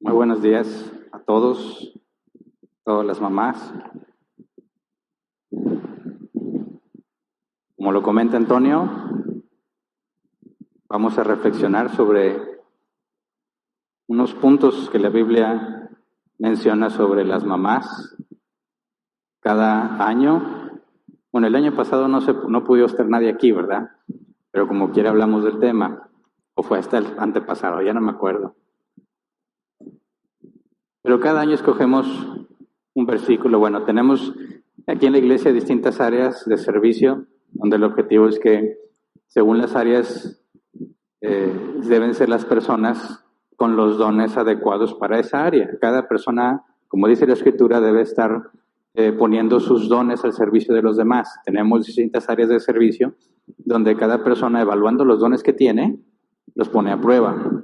Muy buenos días a todos, todas las mamás. Como lo comenta Antonio, vamos a reflexionar sobre unos puntos que la Biblia menciona sobre las mamás cada año. Bueno, el año pasado no pudo estar nadie aquí, ¿verdad? Pero como quiera hablamos del tema. O fue hasta el antepasado, ya no me acuerdo. Pero cada año escogemos un versículo. Bueno, tenemos aquí en la iglesia distintas áreas de servicio, donde el objetivo es que, según las áreas, deben ser las personas con los dones adecuados para esa área. Cada persona, como dice la Escritura, debe estar poniendo sus dones al servicio de los demás. Tenemos distintas áreas de servicio, donde cada persona, evaluando los dones que tiene, los pone a prueba.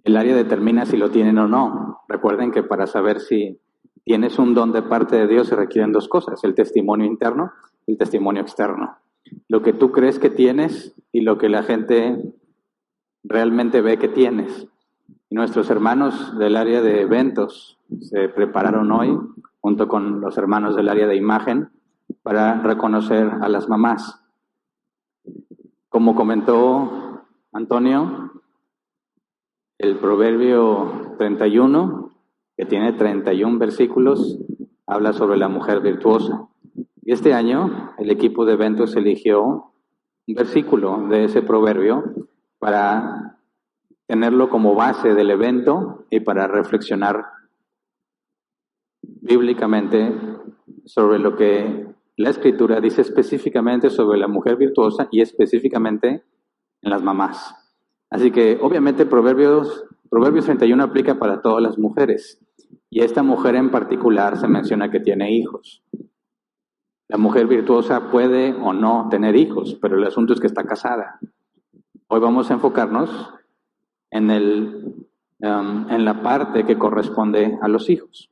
El área determina si lo tienen o no. Recuerden que para saber si tienes un don de parte de Dios se requieren dos cosas: el testimonio interno y el testimonio externo. Lo que tú crees que tienes y lo que la gente realmente ve que tienes. Y nuestros hermanos del área de eventos se prepararon hoy, junto con los hermanos del área de imagen, para reconocer a las mamás. Como comentó Antonio, el Proverbio 31, que tiene 31 versículos, habla sobre la mujer virtuosa. Y este año el equipo de eventos eligió un versículo de ese proverbio para tenerlo como base del evento y para reflexionar bíblicamente sobre lo que la Escritura dice específicamente sobre la mujer virtuosa y específicamente en las mamás. Así que obviamente Proverbios 31 aplica para todas las mujeres, y esta mujer en particular se menciona que tiene hijos. La mujer virtuosa puede o no tener hijos, pero el asunto es que está casada. Hoy vamos a enfocarnos en la parte que corresponde a los hijos.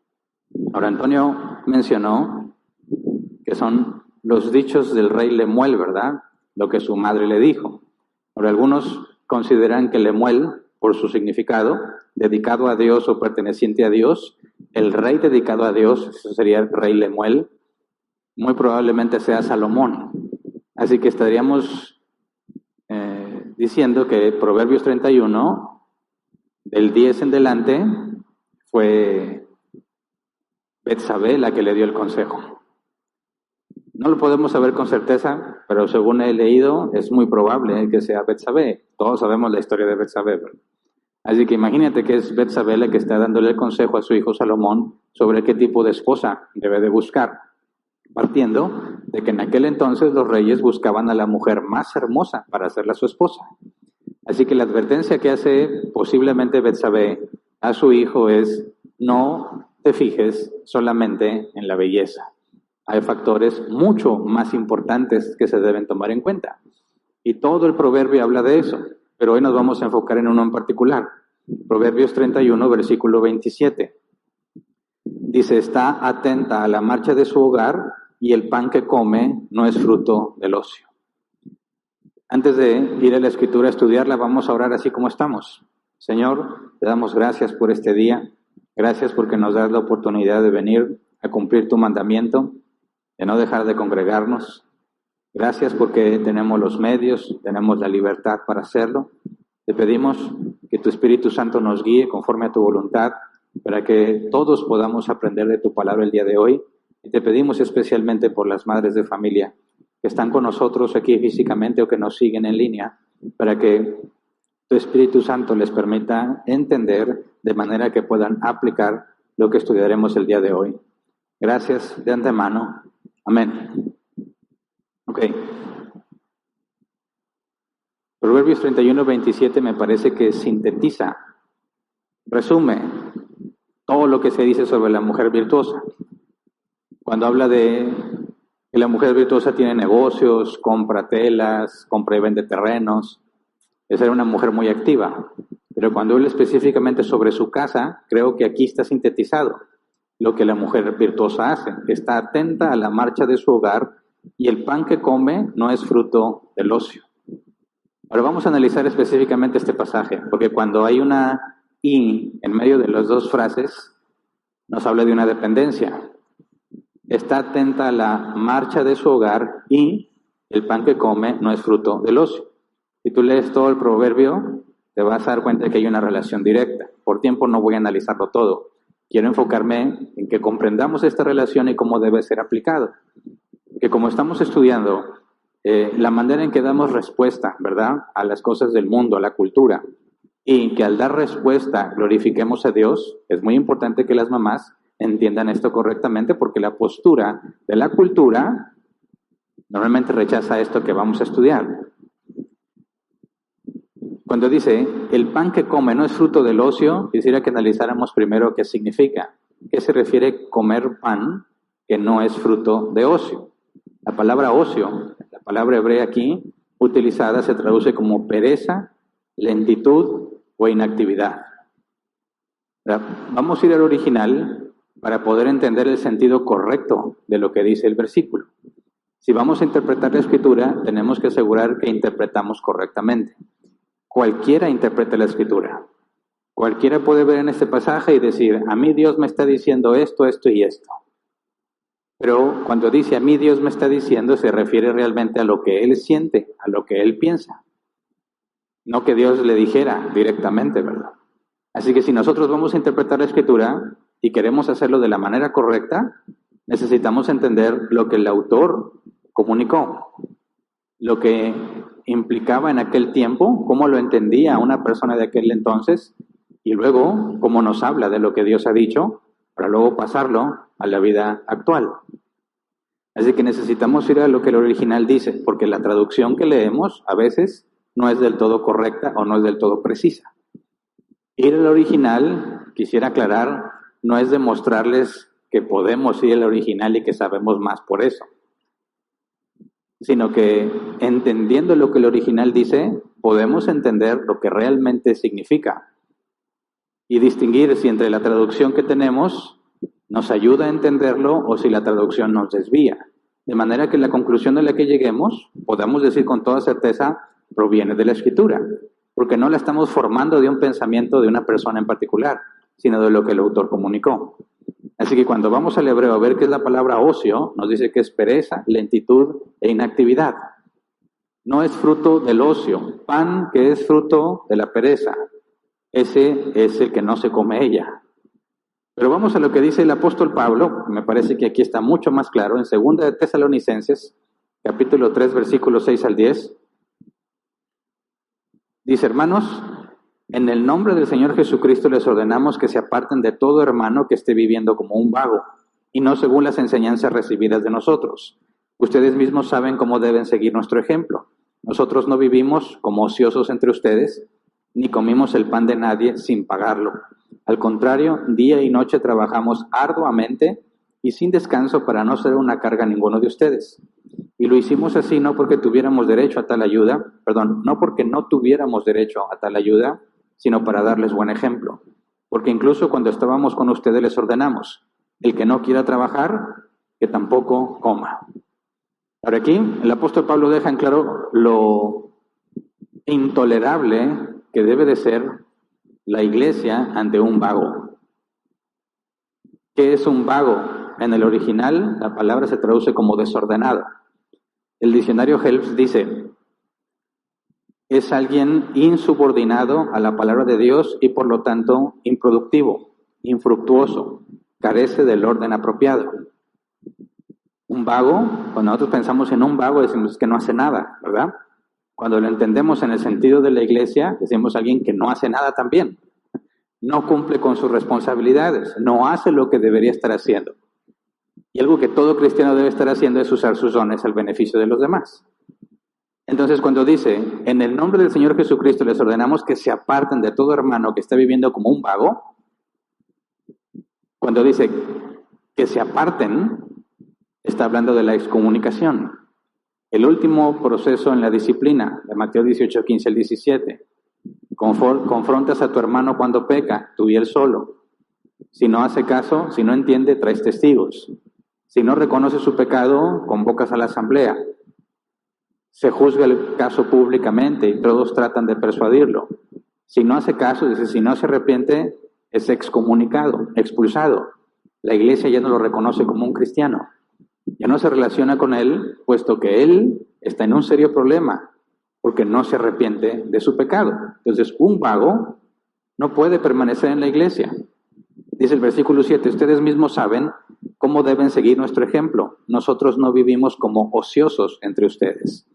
Ahora, Antonio mencionó que son los dichos del rey Lemuel, ¿verdad? Lo que su madre le dijo. Ahora, algunos consideran que Lemuel, por su significado, dedicado a Dios o perteneciente a Dios, el rey dedicado a Dios, eso sería el rey Lemuel, muy probablemente sea Salomón. Así que estaríamos diciendo que Proverbios 31, del 10 en delante, fue Betsabé la que le dio el consejo. No lo podemos saber con certeza, pero según he leído, es muy probable que sea Betsabé. Todos sabemos la historia de Betsabé, ¿verdad? Así que imagínate que es Betsabé la que está dándole el consejo a su hijo Salomón sobre qué tipo de esposa debe de buscar, partiendo de que en aquel entonces los reyes buscaban a la mujer más hermosa para hacerla su esposa. Así que la advertencia que hace posiblemente Betsabé a su hijo es: no te fijes solamente en la belleza. Hay factores mucho más importantes que se deben tomar en cuenta. Y todo el proverbio habla de eso, pero hoy nos vamos a enfocar en uno en particular. Proverbios 31, versículo 27. Dice: está atenta a la marcha de su hogar y el pan que come no es fruto del ocio. Antes de ir a la Escritura a estudiarla, vamos a orar así como estamos. Señor, te damos gracias por este día. Gracias porque nos das la oportunidad de venir a cumplir tu mandamiento, de no dejar de congregarnos. Gracias porque tenemos los medios, tenemos la libertad para hacerlo. Te pedimos que tu Espíritu Santo nos guíe conforme a tu voluntad, para que todos podamos aprender de tu palabra el día de hoy. Y te pedimos especialmente por las madres de familia que están con nosotros aquí físicamente o que nos siguen en línea, para que tu Espíritu Santo les permita entender de manera que puedan aplicar lo que estudiaremos el día de hoy. Gracias de antemano. Amén. Ok. Proverbios 31, 27 me parece que sintetiza, resume todo lo que se dice sobre la mujer virtuosa. Cuando habla de que la mujer virtuosa tiene negocios, compra telas, compra y vende terrenos, es ser una mujer muy activa. Pero cuando habla específicamente sobre su casa, creo que aquí está sintetizado lo que la mujer virtuosa hace. Está atenta a la marcha de su hogar y el pan que come no es fruto del ocio. Ahora vamos a analizar específicamente este pasaje, porque cuando hay una y en medio de las dos frases nos habla de una dependencia. Está atenta a la marcha de su hogar y el pan que come no es fruto del ocio. Si tú lees todo el proverbio, te vas a dar cuenta de que hay una relación directa. Por tiempo no voy a analizarlo todo. Quiero enfocarme en que comprendamos esta relación y cómo debe ser aplicado. Que como estamos estudiando la manera en que damos respuesta, ¿verdad?, a las cosas del mundo, a la cultura, y que al dar respuesta glorifiquemos a Dios, es muy importante que las mamás entiendan esto correctamente, porque la postura de la cultura normalmente rechaza esto que vamos a estudiar. Cuando dice, el pan que come no es fruto del ocio, quisiera que analizáramos primero qué significa. ¿Qué se refiere comer pan que no es fruto de ocio? La palabra ocio, la palabra hebrea aquí utilizada, se traduce como pereza, lentitud o inactividad. Vamos a ir al original para poder entender el sentido correcto de lo que dice el versículo. Si vamos a interpretar la Escritura, tenemos que asegurar que interpretamos correctamente. Cualquiera interpreta la Escritura. Cualquiera puede ver en este pasaje y decir, a mí Dios me está diciendo esto, esto y esto. Pero cuando dice a mí Dios me está diciendo, se refiere realmente a lo que Él siente, a lo que Él piensa. No que Dios le dijera directamente, ¿verdad? Así que si nosotros vamos a interpretar la Escritura y queremos hacerlo de la manera correcta, necesitamos entender lo que el autor comunicó, lo que implicaba en aquel tiempo, cómo lo entendía una persona de aquel entonces, y luego cómo nos habla de lo que Dios ha dicho, para luego pasarlo a la vida actual. Así que necesitamos ir a lo que el original dice, porque la traducción que leemos a veces no es del todo correcta o no es del todo precisa. Ir al original, quisiera aclarar, no es demostrarles que podemos ir al original y que sabemos más por eso, sino que entendiendo lo que el original dice, podemos entender lo que realmente significa y distinguir si entre la traducción que tenemos nos ayuda a entenderlo o si la traducción nos desvía. De manera que la conclusión a la que lleguemos, podamos decir con toda certeza, proviene de la Escritura, porque no la estamos formando de un pensamiento de una persona en particular, sino de lo que el autor comunicó. Así que cuando vamos al hebreo a ver qué es la palabra ocio, nos dice que es pereza, lentitud e inactividad. No es fruto del ocio. Pan que es fruto de la pereza, ese es el que no se come ella. Pero vamos a lo que dice el apóstol Pablo, me parece que aquí está mucho más claro, en 2 de Tesalonicenses, capítulo 3, versículos 6 al 10. Dice, hermanos, en el nombre del Señor Jesucristo les ordenamos que se aparten de todo hermano que esté viviendo como un vago, y no según las enseñanzas recibidas de nosotros. Ustedes mismos saben cómo deben seguir nuestro ejemplo. Nosotros no vivimos como ociosos entre ustedes, ni comimos el pan de nadie sin pagarlo. Al contrario, día y noche trabajamos arduamente y sin descanso para no ser una carga a ninguno de ustedes. Y lo hicimos así no porque tuviéramos derecho a tal ayuda, no porque no tuviéramos derecho a tal ayuda, sino para darles buen ejemplo. Porque incluso cuando estábamos con ustedes les ordenamos, el que no quiera trabajar, que tampoco coma. Ahora aquí el apóstol Pablo deja en claro lo intolerable que debe de ser la iglesia ante un vago. ¿Qué es un vago? En el original la palabra se traduce como desordenado. El diccionario Helps dice, es alguien insubordinado a la palabra de Dios y por lo tanto improductivo, infructuoso, carece del orden apropiado. Un vago, cuando nosotros pensamos en un vago decimos que no hace nada, ¿verdad? Cuando lo entendemos en el sentido de la iglesia, decimos alguien que no hace nada también. No cumple con sus responsabilidades, no hace lo que debería estar haciendo. Y algo que todo cristiano debe estar haciendo es usar sus dones al beneficio de los demás. Entonces cuando dice, en el nombre del Señor Jesucristo les ordenamos que se aparten de todo hermano que está viviendo como un vago, cuando dice que se aparten, está hablando de la excomunicación. El último proceso en la disciplina, de Mateo 18, 15 al 17. Confrontas a tu hermano cuando peca, tú y él solo. Si no hace caso, si no entiende, traes testigos. Si no reconoce su pecado, convocas a la asamblea. Se juzga el caso públicamente y todos tratan de persuadirlo. Si no hace caso, dice, si no se arrepiente, es excomunicado, expulsado. La iglesia ya no lo reconoce como un cristiano. Ya no se relaciona con él, puesto que él está en un serio problema, porque no se arrepiente de su pecado. Entonces, un vago no puede permanecer en la iglesia. Dice el versículo 7, ustedes mismos saben cómo deben seguir nuestro ejemplo. Nosotros no vivimos como ociosos entre ustedes.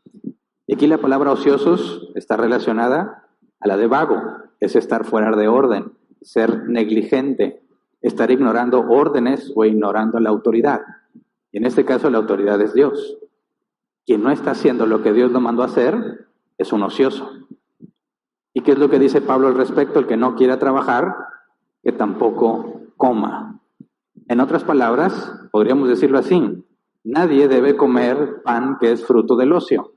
Y aquí la palabra ociosos está relacionada a la de vago, es estar fuera de orden, ser negligente, estar ignorando órdenes o ignorando la autoridad. Y en este caso la autoridad es Dios. Quien no está haciendo lo que Dios lo mandó a hacer es un ocioso. ¿Y qué es lo que dice Pablo al respecto? El que no quiera trabajar, que tampoco coma. En otras palabras, podríamos decirlo así, nadie debe comer pan que es fruto del ocio.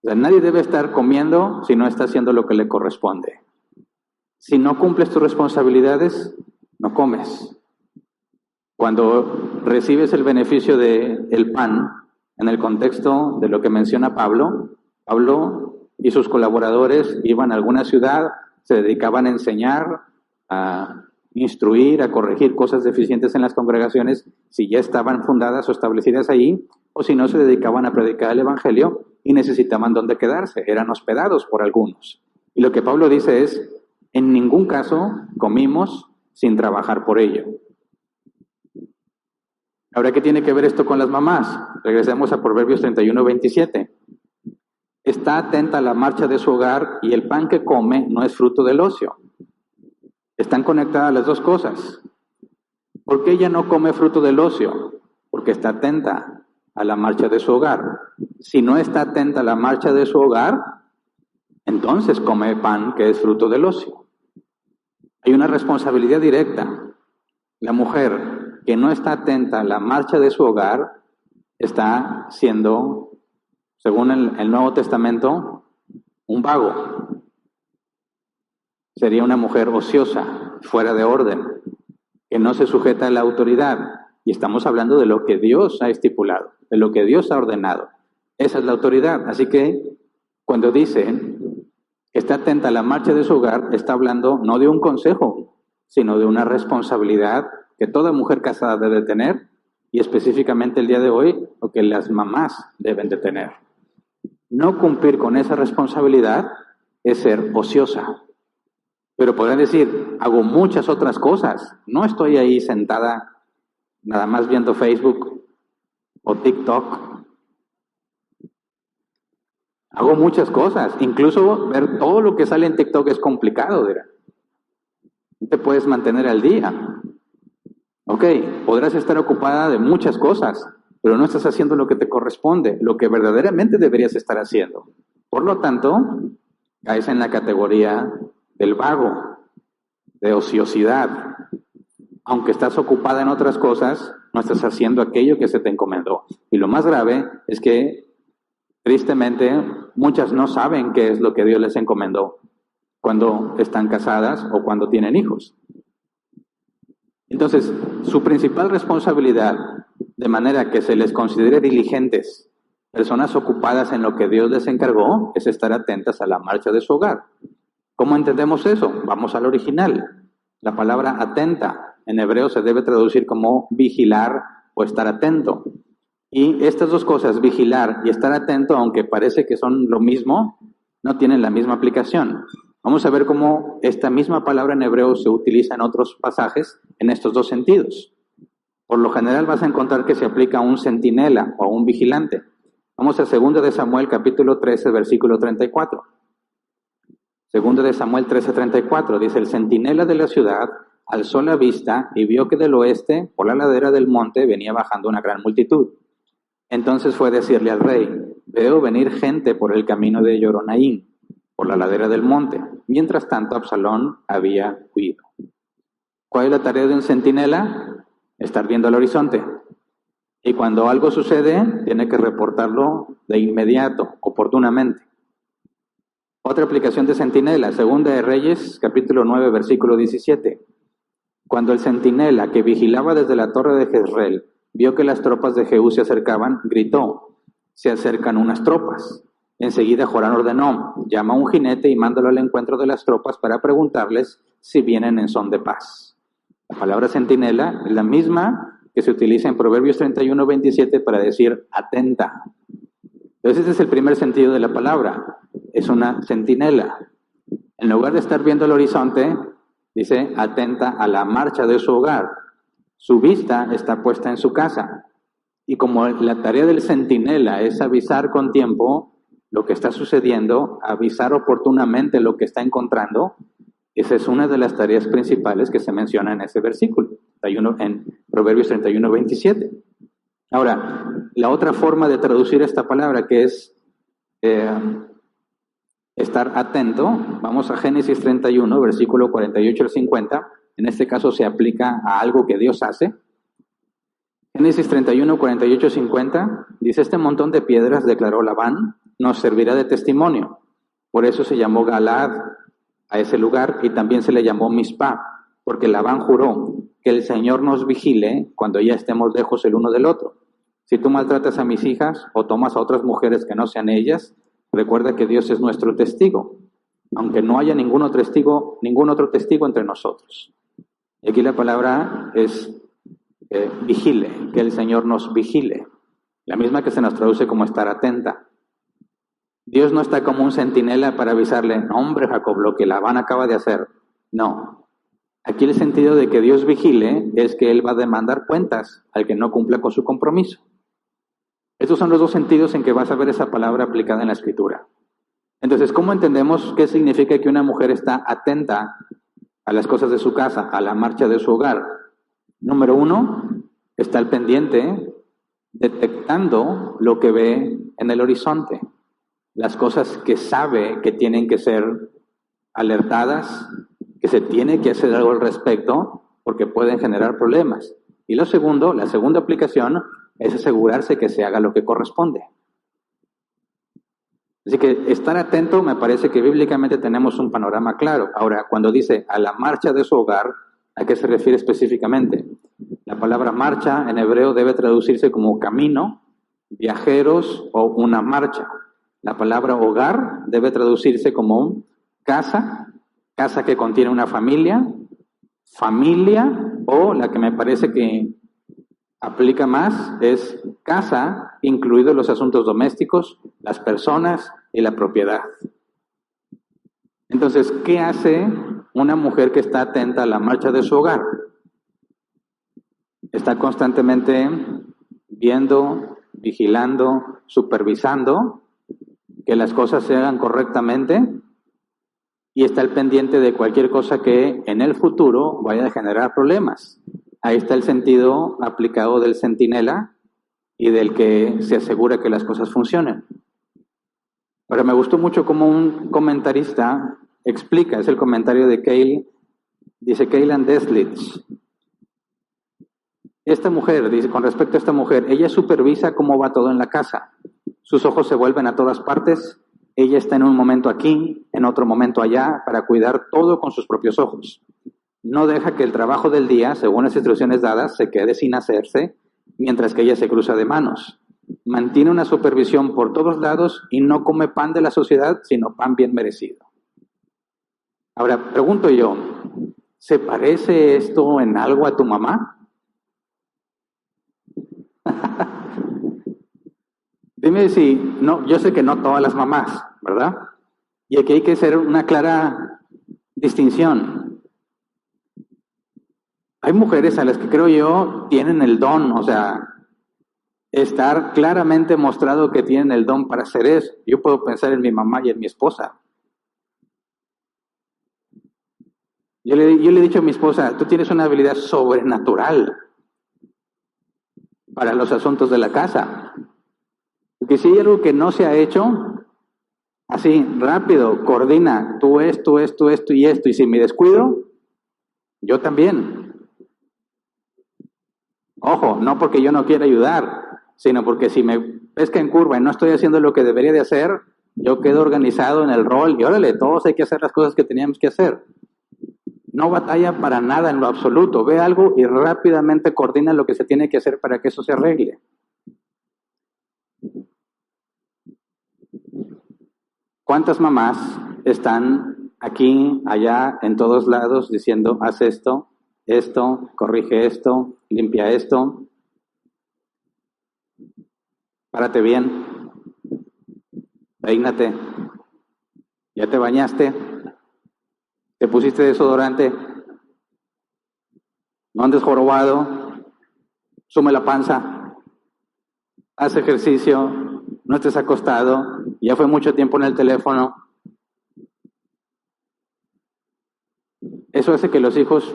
O sea, nadie debe estar comiendo si no está haciendo lo que le corresponde. Si no cumples tus responsabilidades, no comes. Cuando recibes el beneficio del pan, en el contexto de lo que menciona Pablo y sus colaboradores iban a alguna ciudad, se dedicaban a enseñar, a instruir, a corregir cosas deficientes en las congregaciones, si ya estaban fundadas o establecidas ahí, o si no, se dedicaban a predicar el evangelio y necesitaban dónde quedarse, eran hospedados por algunos. Y lo que Pablo dice es, en ningún caso comimos sin trabajar por ello. Ahora, ¿qué tiene que ver esto con las mamás? Regresemos a Proverbios 31:27. Está atenta a la marcha de su hogar y el pan que come no es fruto del ocio. Están conectadas las dos cosas. ¿Por qué ella no come fruto del ocio? Porque está atenta a la marcha de su hogar. Si no está atenta a la marcha de su hogar, entonces come pan que es fruto del ocio. Hay una responsabilidad directa. La mujer que no está atenta a la marcha de su hogar está siendo, según el Nuevo Testamento, un vago. Sería una mujer ociosa, fuera de orden, que no se sujeta a la autoridad. Y estamos hablando de lo que Dios ha estipulado, de lo que Dios ha ordenado. Esa es la autoridad. Así que cuando dice que está atenta a la marcha de su hogar, está hablando no de un consejo, sino de una responsabilidad que toda mujer casada debe tener, y específicamente el día de hoy, lo que las mamás deben de tener. No cumplir con esa responsabilidad es ser ociosa. Pero podrán decir, hago muchas otras cosas, no estoy ahí sentada nada más viendo Facebook o TikTok. Hago muchas cosas, incluso ver todo lo que sale en TikTok es complicado, dirá. No te puedes mantener al día. Ok, podrás estar ocupada de muchas cosas, pero no estás haciendo lo que te corresponde, lo que verdaderamente deberías estar haciendo. Por lo tanto, caes en la categoría del vago, de ociosidad. Aunque estás ocupada en otras cosas, no estás haciendo aquello que se te encomendó. Y lo más grave es que, tristemente, muchas no saben qué es lo que Dios les encomendó cuando están casadas o cuando tienen hijos. Entonces, su principal responsabilidad, de manera que se les considere diligentes, personas ocupadas en lo que Dios les encargó, es estar atentas a la marcha de su hogar. ¿Cómo entendemos eso? Vamos al original. La palabra atenta en hebreo se debe traducir como vigilar o estar atento. Y estas dos cosas, vigilar y estar atento, aunque parece que son lo mismo, no tienen la misma aplicación. Vamos a ver cómo esta misma palabra en hebreo se utiliza en otros pasajes en estos dos sentidos. Por lo general vas a encontrar que se aplica a un centinela o a un vigilante. Vamos a 2 de Samuel capítulo 13, versículo 34. 2 de Samuel 13:34 dice, el centinela de la ciudad alzó la vista y vio que del oeste, por la ladera del monte, venía bajando una gran multitud. Entonces fue a decirle al rey, veo venir gente por el camino de Joronaín, por la ladera del monte. Mientras tanto, Absalón había huido. ¿Cuál es la tarea de un centinela? Estar viendo al horizonte. Y cuando algo sucede, tiene que reportarlo de inmediato, oportunamente. Otra aplicación de centinela, 2 de Reyes, capítulo 9, versículo 17. Cuando el centinela que vigilaba desde la torre de Jezreel vio que las tropas de Jehú se acercaban, gritó, se acercan unas tropas. Enseguida Joram ordenó: llama a un jinete y mándalo al encuentro de las tropas para preguntarles si vienen en son de paz. La palabra centinela es la misma que se utiliza en Proverbios 31:27 para decir atenta. Entonces ese es el primer sentido de la palabra, es una centinela. En lugar de estar viendo el horizonte, dice atenta a la marcha de su hogar. Su vista está puesta en su casa. Y como la tarea del centinela es avisar con tiempo lo que está sucediendo, avisar oportunamente lo que está encontrando, esa es una de las tareas principales que se menciona en ese versículo, en Proverbios 31:27. Ahora, la otra forma de traducir esta palabra, que es estar atento, vamos a Génesis 31, versículo 48 al 50, en este caso se aplica a algo que Dios hace. Génesis 31, 48, 50, dice: este montón de piedras, declaró Labán, nos servirá de testimonio. Por eso se llamó Galaad a ese lugar, y también se le llamó Mizpah, porque Labán juró que el Señor nos vigile cuando ya estemos lejos el uno del otro. Si tú maltratas a mis hijas o tomas a otras mujeres que no sean ellas, recuerda que Dios es nuestro testigo, aunque no haya ningún otro testigo entre nosotros. Y aquí la palabra es vigile, que el Señor nos vigile, la misma que se nos traduce como estar atenta. Dios no está como un centinela para avisarle: no, hombre, Jacob, lo que Labán acaba de hacer. No. Aquí el sentido de que Dios vigile es que Él va a demandar cuentas al que no cumpla con su compromiso. Estos son los dos sentidos en que vas a ver esa palabra aplicada en la Escritura. Entonces, ¿cómo entendemos qué significa que una mujer está atenta a las cosas de su casa, a la marcha de su hogar? Número 1, está al pendiente, detectando lo que ve en el horizonte, las cosas que sabe que tienen que ser alertadas, que se tiene que hacer algo al respecto, porque pueden generar problemas. Y la segunda aplicación es asegurarse que se haga lo que corresponde. Así que estar atento, me parece que bíblicamente tenemos un panorama claro. Ahora, cuando dice a la marcha de su hogar, ¿a qué se refiere específicamente? La palabra marcha en hebreo debe traducirse como camino, viajeros o una marcha. La palabra hogar debe traducirse como casa que contiene una familia o la que me parece que aplica más es casa, incluidos los asuntos domésticos, las personas y la propiedad. Entonces, ¿qué hace una mujer que está atenta a la marcha de su hogar? Está constantemente viendo, vigilando, supervisando que las cosas se hagan correctamente y está al pendiente de cualquier cosa que en el futuro vaya a generar problemas. Ahí está el sentido aplicado del centinela y del que se asegura que las cosas funcionen. Ahora, me gustó mucho cómo un comentarista explica, es el comentario de Kaylan Deslitz. Esta mujer, dice, con respecto a esta mujer, ella supervisa cómo va todo en la casa. Sus ojos se vuelven a todas partes. Ella está en un momento aquí, en otro momento allá, para cuidar todo con sus propios ojos. No deja que el trabajo del día, según las instrucciones dadas, se quede sin hacerse, mientras que ella se cruza de manos. Mantiene una supervisión por todos lados y no come pan de la sociedad, sino pan bien merecido. Ahora, pregunto yo, ¿se parece esto en algo a tu mamá? Dime si, no, yo sé que no todas las mamás, ¿verdad? Y aquí hay que hacer una clara distinción. Hay mujeres a las que creo yo tienen el don, o sea, estar claramente mostrado que tienen el don para hacer eso. Yo puedo pensar en mi mamá y en mi esposa. Yo le he dicho a mi esposa, tú tienes una habilidad sobrenatural para los asuntos de la casa. Porque si hay algo que no se ha hecho, así, rápido, coordina, tú esto y esto, y si me descuido, yo también. Ojo, no porque yo no quiera ayudar, sino porque si me pesca en curva y no estoy haciendo lo que debería de hacer, yo quedo organizado en el rol y órale, todos hay que hacer las cosas que teníamos que hacer. No batalla para nada en lo absoluto, ve algo y rápidamente coordina lo que se tiene que hacer para que eso se arregle. ¿Cuántas mamás están aquí, allá, en todos lados diciendo, haz esto, corrige esto, limpia esto, párate bien, peínate, ya te bañaste, te pusiste desodorante, no andes jorobado, sume la panza, haz ejercicio, no estés acostado, ya fue mucho tiempo en el teléfono? Eso hace que los hijos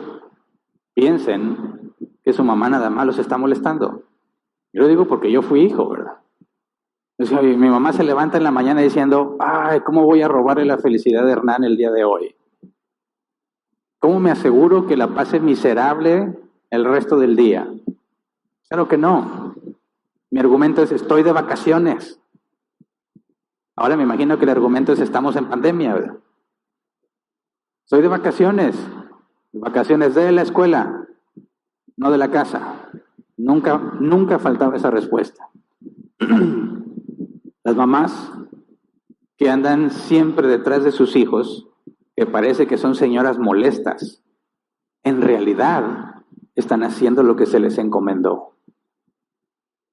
piensen que su mamá nada más los está molestando. Yo lo digo porque yo fui hijo, ¿verdad? O sea, mi mamá se levanta en la mañana diciendo, ay, ¿cómo voy a robarle la felicidad de Hernán el día de hoy? ¿Cómo me aseguro que la pase miserable el resto del día? Claro que no. Mi argumento es, estoy de vacaciones. Ahora me imagino que el argumento es, estamos en pandemia, ¿verdad? Estoy de vacaciones de la escuela, no de la casa. Nunca faltaba esa respuesta. Las mamás que andan siempre detrás de sus hijos, que parece que son señoras molestas, en realidad están haciendo lo que se les encomendó.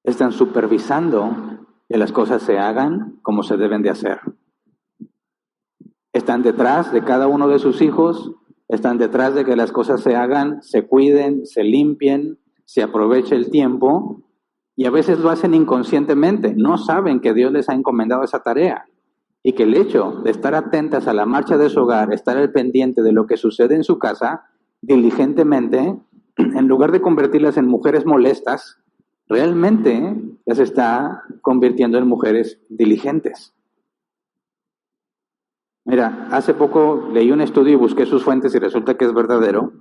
Están supervisando que las cosas se hagan como se deben de hacer. Están detrás de cada uno de sus hijos, están detrás de que las cosas se hagan, se cuiden, se limpien, se aproveche el tiempo, y a veces lo hacen inconscientemente, no saben que Dios les ha encomendado esa tarea, y que el hecho de estar atentas a la marcha de su hogar, estar al pendiente de lo que sucede en su casa, diligentemente, en lugar de convertirlas en mujeres molestas, realmente las está convirtiendo en mujeres diligentes. Mira, hace poco leí un estudio y busqué sus fuentes y resulta que es verdadero.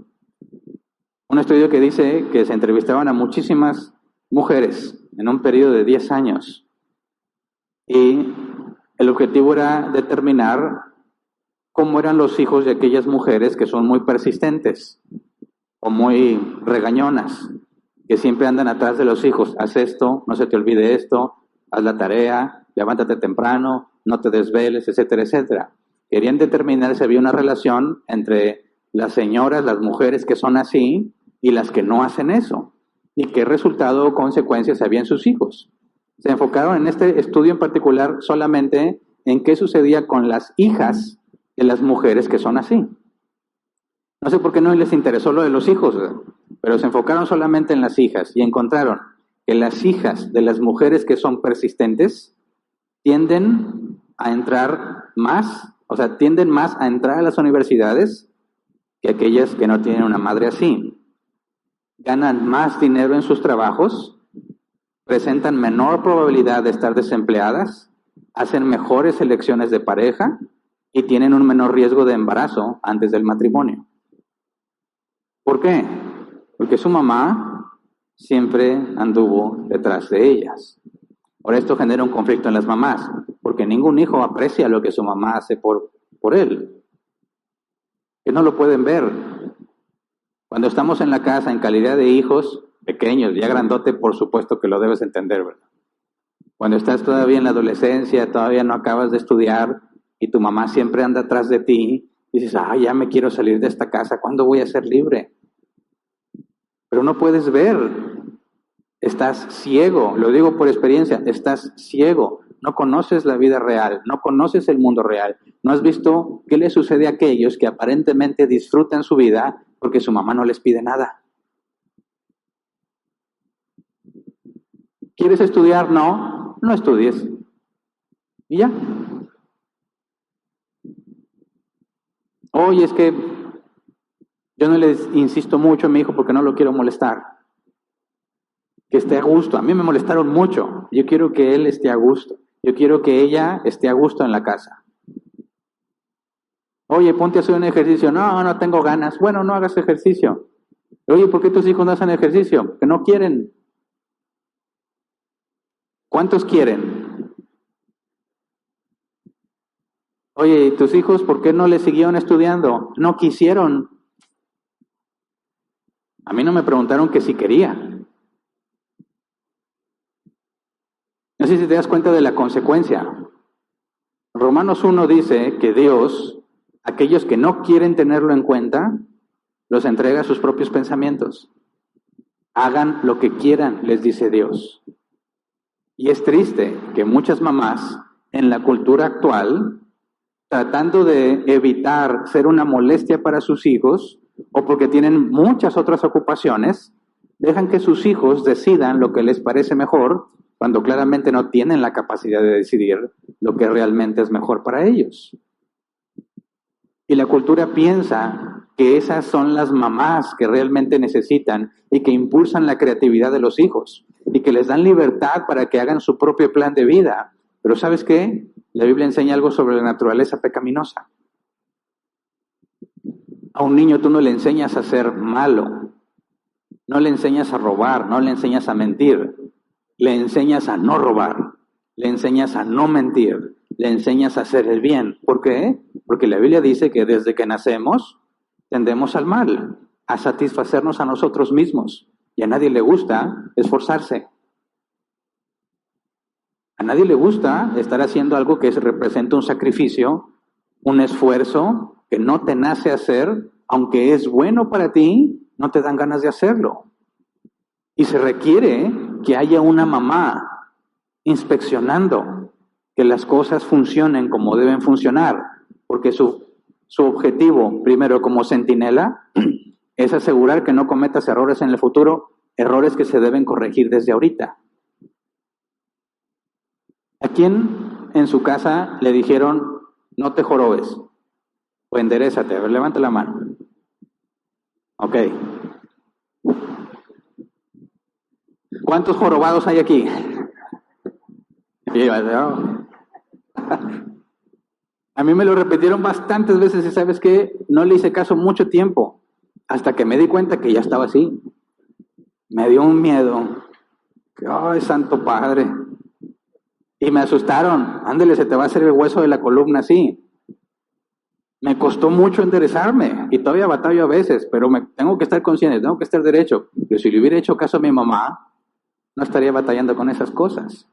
Un estudio que dice que se entrevistaban a muchísimas mujeres en un periodo de 10 años. Y el objetivo era determinar cómo eran los hijos de aquellas mujeres que son muy persistentes o muy regañonas, que siempre andan atrás de los hijos. Haz esto, no se te olvide esto, haz la tarea, levántate temprano, no te desveles, etcétera, etcétera. Querían determinar si había una relación entre las señoras, las mujeres que son así, y las que no hacen eso, y qué resultado o consecuencias había en sus hijos. Se enfocaron en este estudio en particular solamente en qué sucedía con las hijas de las mujeres que son así. No sé por qué no les interesó lo de los hijos, pero se enfocaron solamente en las hijas y encontraron que las hijas de las mujeres que son persistentes tienden a entrar más, tienden más a entrar a las universidades que aquellas que no tienen una madre así. Ganan más dinero en sus trabajos, presentan menor probabilidad de estar desempleadas, hacen mejores elecciones de pareja y tienen un menor riesgo de embarazo antes del matrimonio. ¿Por qué? Porque su mamá siempre anduvo detrás de ellas. Ahora esto genera un conflicto en las mamás, porque ningún hijo aprecia lo que su mamá hace por él. Que no lo pueden ver. Cuando estamos en la casa en calidad de hijos pequeños, ya grandote, por supuesto que lo debes entender, ¿verdad? Cuando estás todavía en la adolescencia, todavía no acabas de estudiar y tu mamá siempre anda atrás de ti, y dices, ya me quiero salir de esta casa, ¿cuándo voy a ser libre? Pero no puedes ver, estás ciego, lo digo por experiencia, estás ciego, no conoces la vida real, no conoces el mundo real, no has visto qué le sucede a aquellos que aparentemente disfrutan su vida porque su mamá no les pide nada. ¿Quieres estudiar? No estudies. Y ya. Oye, es que yo no les insisto mucho a mi hijo porque no lo quiero molestar. Que esté a gusto. A mí me molestaron mucho. Yo quiero que él esté a gusto. Yo quiero que ella esté a gusto en la casa. Oye, ponte a hacer un ejercicio. No tengo ganas. Bueno, no hagas ejercicio. Oye, ¿por qué tus hijos no hacen ejercicio? Porque no quieren. ¿Cuántos quieren? Oye, ¿y tus hijos por qué no le siguieron estudiando? No quisieron. A mí no me preguntaron que si quería. No sé si te das cuenta de la consecuencia. Romanos 1 dice que Dios, aquellos que no quieren tenerlo en cuenta, los entrega a sus propios pensamientos. Hagan lo que quieran, les dice Dios. Y es triste que muchas mamás en la cultura actual, tratando de evitar ser una molestia para sus hijos, o porque tienen muchas otras ocupaciones, dejan que sus hijos decidan lo que les parece mejor, cuando claramente no tienen la capacidad de decidir lo que realmente es mejor para ellos. Y la cultura piensa que esas son las mamás que realmente necesitan y que impulsan la creatividad de los hijos y que les dan libertad para que hagan su propio plan de vida. Pero ¿sabes qué? La Biblia enseña algo sobre la naturaleza pecaminosa. A un niño tú no le enseñas a ser malo, no le enseñas a robar, no le enseñas a mentir, le enseñas a no robar, le enseñas a no mentir, le enseñas a hacer el bien. ¿Por qué? Porque la Biblia dice que desde que nacemos tendemos al mal, a satisfacernos a nosotros mismos. Y a nadie le gusta esforzarse. A nadie le gusta estar haciendo algo que representa un sacrificio, un esfuerzo que no te nace hacer, aunque es bueno para ti, no te dan ganas de hacerlo. Y se requiere que haya una mamá inspeccionando que las cosas funcionen como deben funcionar, porque su objetivo, primero como centinela, es asegurar que no cometas errores en el futuro, errores que se deben corregir desde ahorita. ¿A quién en su casa le dijeron, no te jorobes o enderézate? A ver, levanta la mano. Ok. ¿Cuántos jorobados hay aquí? A mí me lo repitieron bastantes veces y ¿sabes qué? No le hice caso mucho tiempo, hasta que me di cuenta que ya estaba así. Me dio un miedo. ¡Ay, santo padre! Y me asustaron. Ándale, se te va a hacer el hueso de la columna así. Me costó mucho enderezarme y todavía batallo a veces, pero tengo que estar consciente, tengo que estar derecho. Pero si le hubiera hecho caso a mi mamá, no estaría batallando con esas cosas.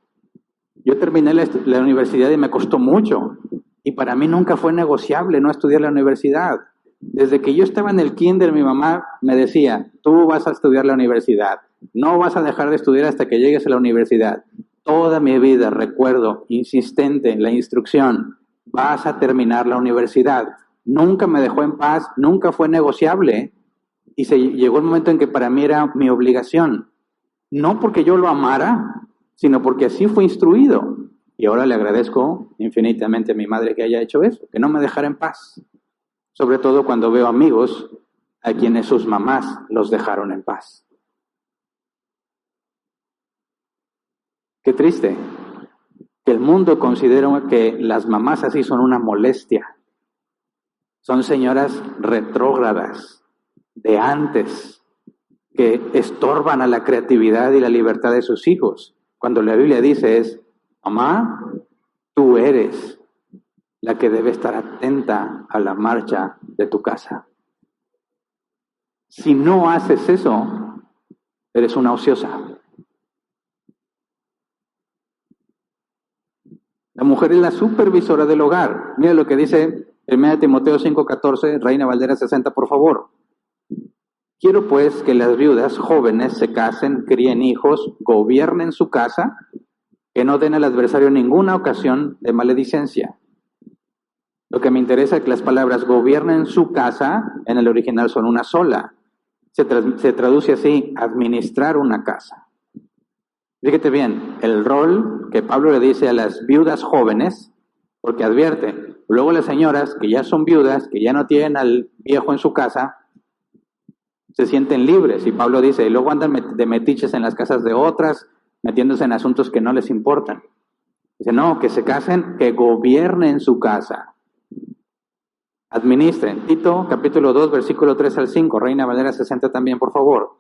Yo terminé la universidad y me costó mucho. Y para mí nunca fue negociable no estudiar la universidad. Desde que yo estaba en el kinder, mi mamá me decía, tú vas a estudiar la universidad. No vas a dejar de estudiar hasta que llegues a la universidad. Toda mi vida recuerdo, insistente en la instrucción, vas a terminar la universidad. Nunca me dejó en paz, nunca fue negociable. Y llegó el momento en que para mí era mi obligación. No porque yo lo amara, sino porque así fue instruido. Y ahora le agradezco infinitamente a mi madre que haya hecho eso, que no me dejara en paz. Sobre todo cuando veo amigos a quienes sus mamás los dejaron en paz. Qué triste que el mundo considera que las mamás así son una molestia. Son señoras retrógradas, de antes, que estorban a la creatividad y la libertad de sus hijos. Cuando la Biblia dice es, mamá, tú eres la que debe estar atenta a la marcha de tu casa. Si no haces eso, eres una ociosa. La mujer es la supervisora del hogar. Mira lo que dice 1 Timoteo 5:14, Reina Valera 60, por favor. Quiero pues que las viudas jóvenes se casen, críen hijos, gobiernen su casa, que no den al adversario ninguna ocasión de maledicencia. Lo que me interesa es que las palabras gobiernen su casa, en el original son una sola. Se traduce así, administrar una casa. Fíjate bien, el rol que Pablo le dice a las viudas jóvenes, porque advierte, luego las señoras que ya son viudas, que ya no tienen al viejo en su casa, se sienten libres. Y Pablo dice, y luego andan de metiches en las casas de otras, metiéndose en asuntos que no les importan. Dice, no, que se casen, que gobiernen su casa. Administren. Tito, capítulo 2, versículo 3 al 5, Reina Valera 60 también, por favor.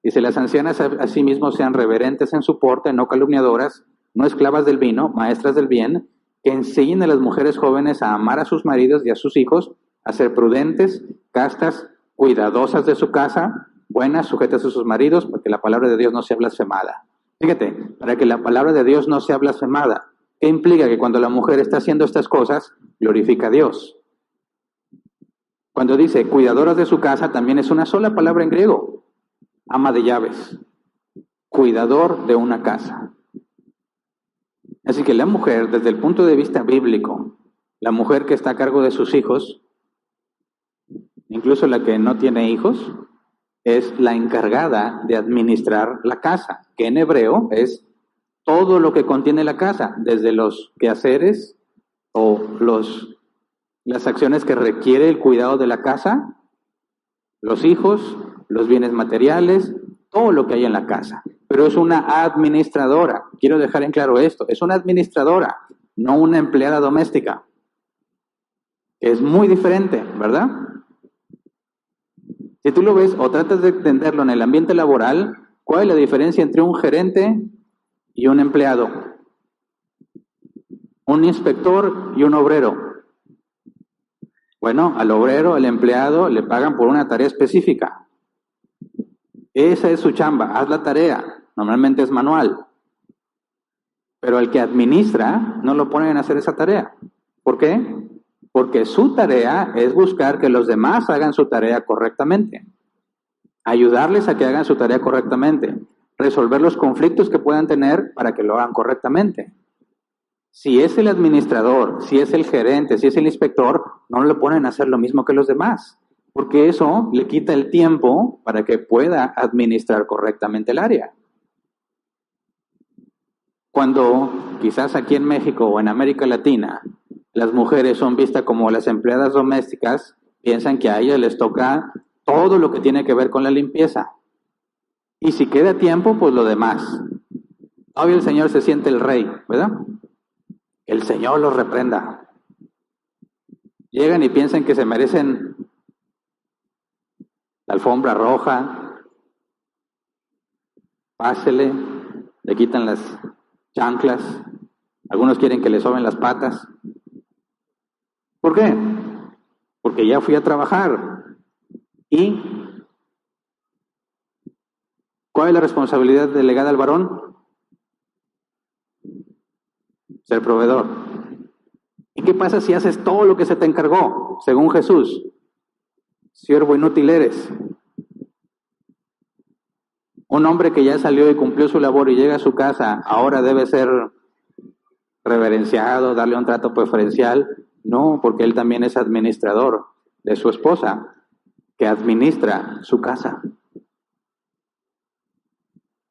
Dice, las ancianas asimismo sean reverentes en su porte, no calumniadoras, no esclavas del vino, maestras del bien, que enseñen a las mujeres jóvenes a amar a sus maridos y a sus hijos, a ser prudentes, castas, cuidadosas de su casa, buenas, sujetas a sus maridos, para que la palabra de Dios no sea blasfemada. Fíjate, para que la palabra de Dios no sea blasfemada. ¿Qué implica? Que cuando la mujer está haciendo estas cosas, glorifica a Dios. Cuando dice cuidadoras de su casa, también es una sola palabra en griego, ama de llaves, cuidador de una casa. Así que la mujer, desde el punto de vista bíblico, la mujer que está a cargo de sus hijos, incluso la que no tiene hijos, es la encargada de administrar la casa, que en hebreo es todo lo que contiene la casa, desde los quehaceres o las acciones que requiere el cuidado de la casa, los hijos, los bienes materiales, todo lo que hay en la casa. Pero es una administradora, quiero dejar en claro esto, es una administradora, no una empleada doméstica. Es muy diferente, ¿verdad? Si tú lo ves o tratas de entenderlo en el ambiente laboral, ¿cuál es la diferencia entre un gerente y un empleado? Un inspector y un obrero. Bueno, al obrero, al empleado, le pagan por una tarea específica. Esa es su chamba, haz la tarea. Normalmente es manual. Pero al que administra, no lo ponen a hacer esa tarea. ¿Por qué? Porque su tarea es buscar que los demás hagan su tarea correctamente. Ayudarles a que hagan su tarea correctamente. Resolver los conflictos que puedan tener para que lo hagan correctamente. Si es el administrador, si es el gerente, si es el inspector, no lo ponen a hacer lo mismo que los demás, porque eso le quita el tiempo para que pueda administrar correctamente el área. Cuando quizás aquí en México o en América Latina las mujeres son vistas como las empleadas domésticas, piensan que a ellas les toca todo lo que tiene que ver con la limpieza. Y si queda tiempo, pues lo demás. Todavía el Señor se siente el rey, ¿verdad? El Señor los reprenda. Llegan y piensan que se merecen la alfombra roja. Pásele, le quitan las chanclas. Algunos quieren que le soben las patas. ¿Por qué? Porque ya fui a trabajar. ¿Y cuál es la responsabilidad delegada al varón? Ser proveedor. ¿Y qué pasa si haces todo lo que se te encargó? Según Jesús, siervo inútil eres. Un hombre que ya salió y cumplió su labor y llega a su casa, ahora debe ser reverenciado, darle un trato preferencial. No, porque él también es administrador de su esposa, que administra su casa.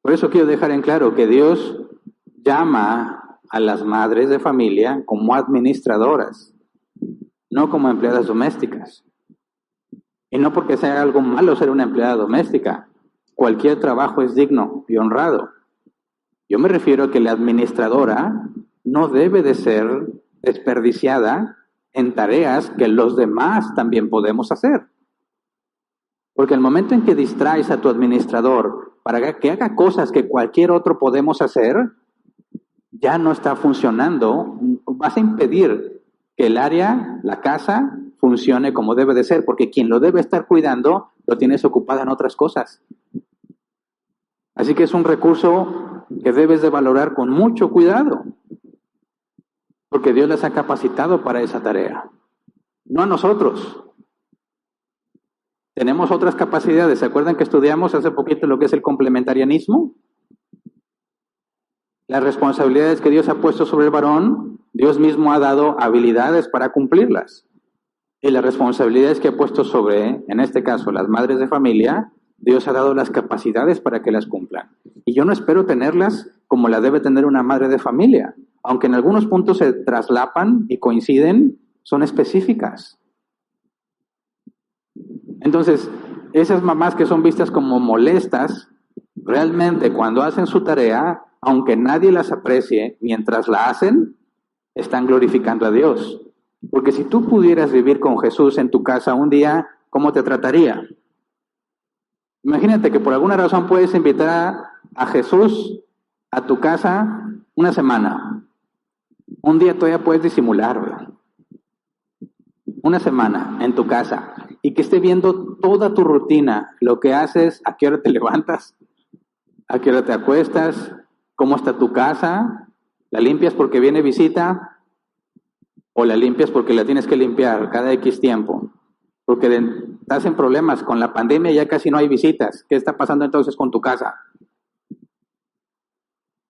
Por eso quiero dejar en claro que Dios llama a las madres de familia como administradoras, no como empleadas domésticas. Y no porque sea algo malo ser una empleada doméstica. Cualquier trabajo es digno y honrado. Yo me refiero a que la administradora no debe de ser desperdiciada en tareas que los demás también podemos hacer. Porque el momento en que distraes a tu administrador para que haga cosas que cualquier otro podemos hacer, ya no está funcionando. Vas a impedir que el área, la casa, funcione como debe de ser, porque quien lo debe estar cuidando lo tienes ocupado en otras cosas. Así que es un recurso que debes de valorar con mucho cuidado, porque Dios les ha capacitado para esa tarea, no a nosotros. Tenemos otras capacidades. ¿Se acuerdan que estudiamos hace poquito lo que es el complementarianismo? Las responsabilidades que Dios ha puesto sobre el varón, Dios mismo ha dado habilidades para cumplirlas. Y las responsabilidades que ha puesto sobre, en este caso, las madres de familia, Dios ha dado las capacidades para que las cumplan. Y yo no espero tenerlas como la debe tener una madre de familia. Aunque en algunos puntos se traslapan y coinciden, son específicas. Entonces, esas mamás que son vistas como molestas, realmente cuando hacen su tarea, aunque nadie las aprecie, mientras la hacen, están glorificando a Dios. Porque si tú pudieras vivir con Jesús en tu casa un día, ¿cómo te trataría? Imagínate que por alguna razón puedes invitar a Jesús a tu casa una semana. Un día todavía puedes disimular, ¿verdad? Una semana en tu casa y que esté viendo toda tu rutina, lo que haces, a qué hora te levantas, a qué hora te acuestas, cómo está tu casa, ¿La limpias porque viene visita o la limpias porque la tienes que limpiar cada X tiempo? Porque estás en problemas. Con la pandemia ya casi no hay visitas. ¿Qué está pasando entonces con tu casa?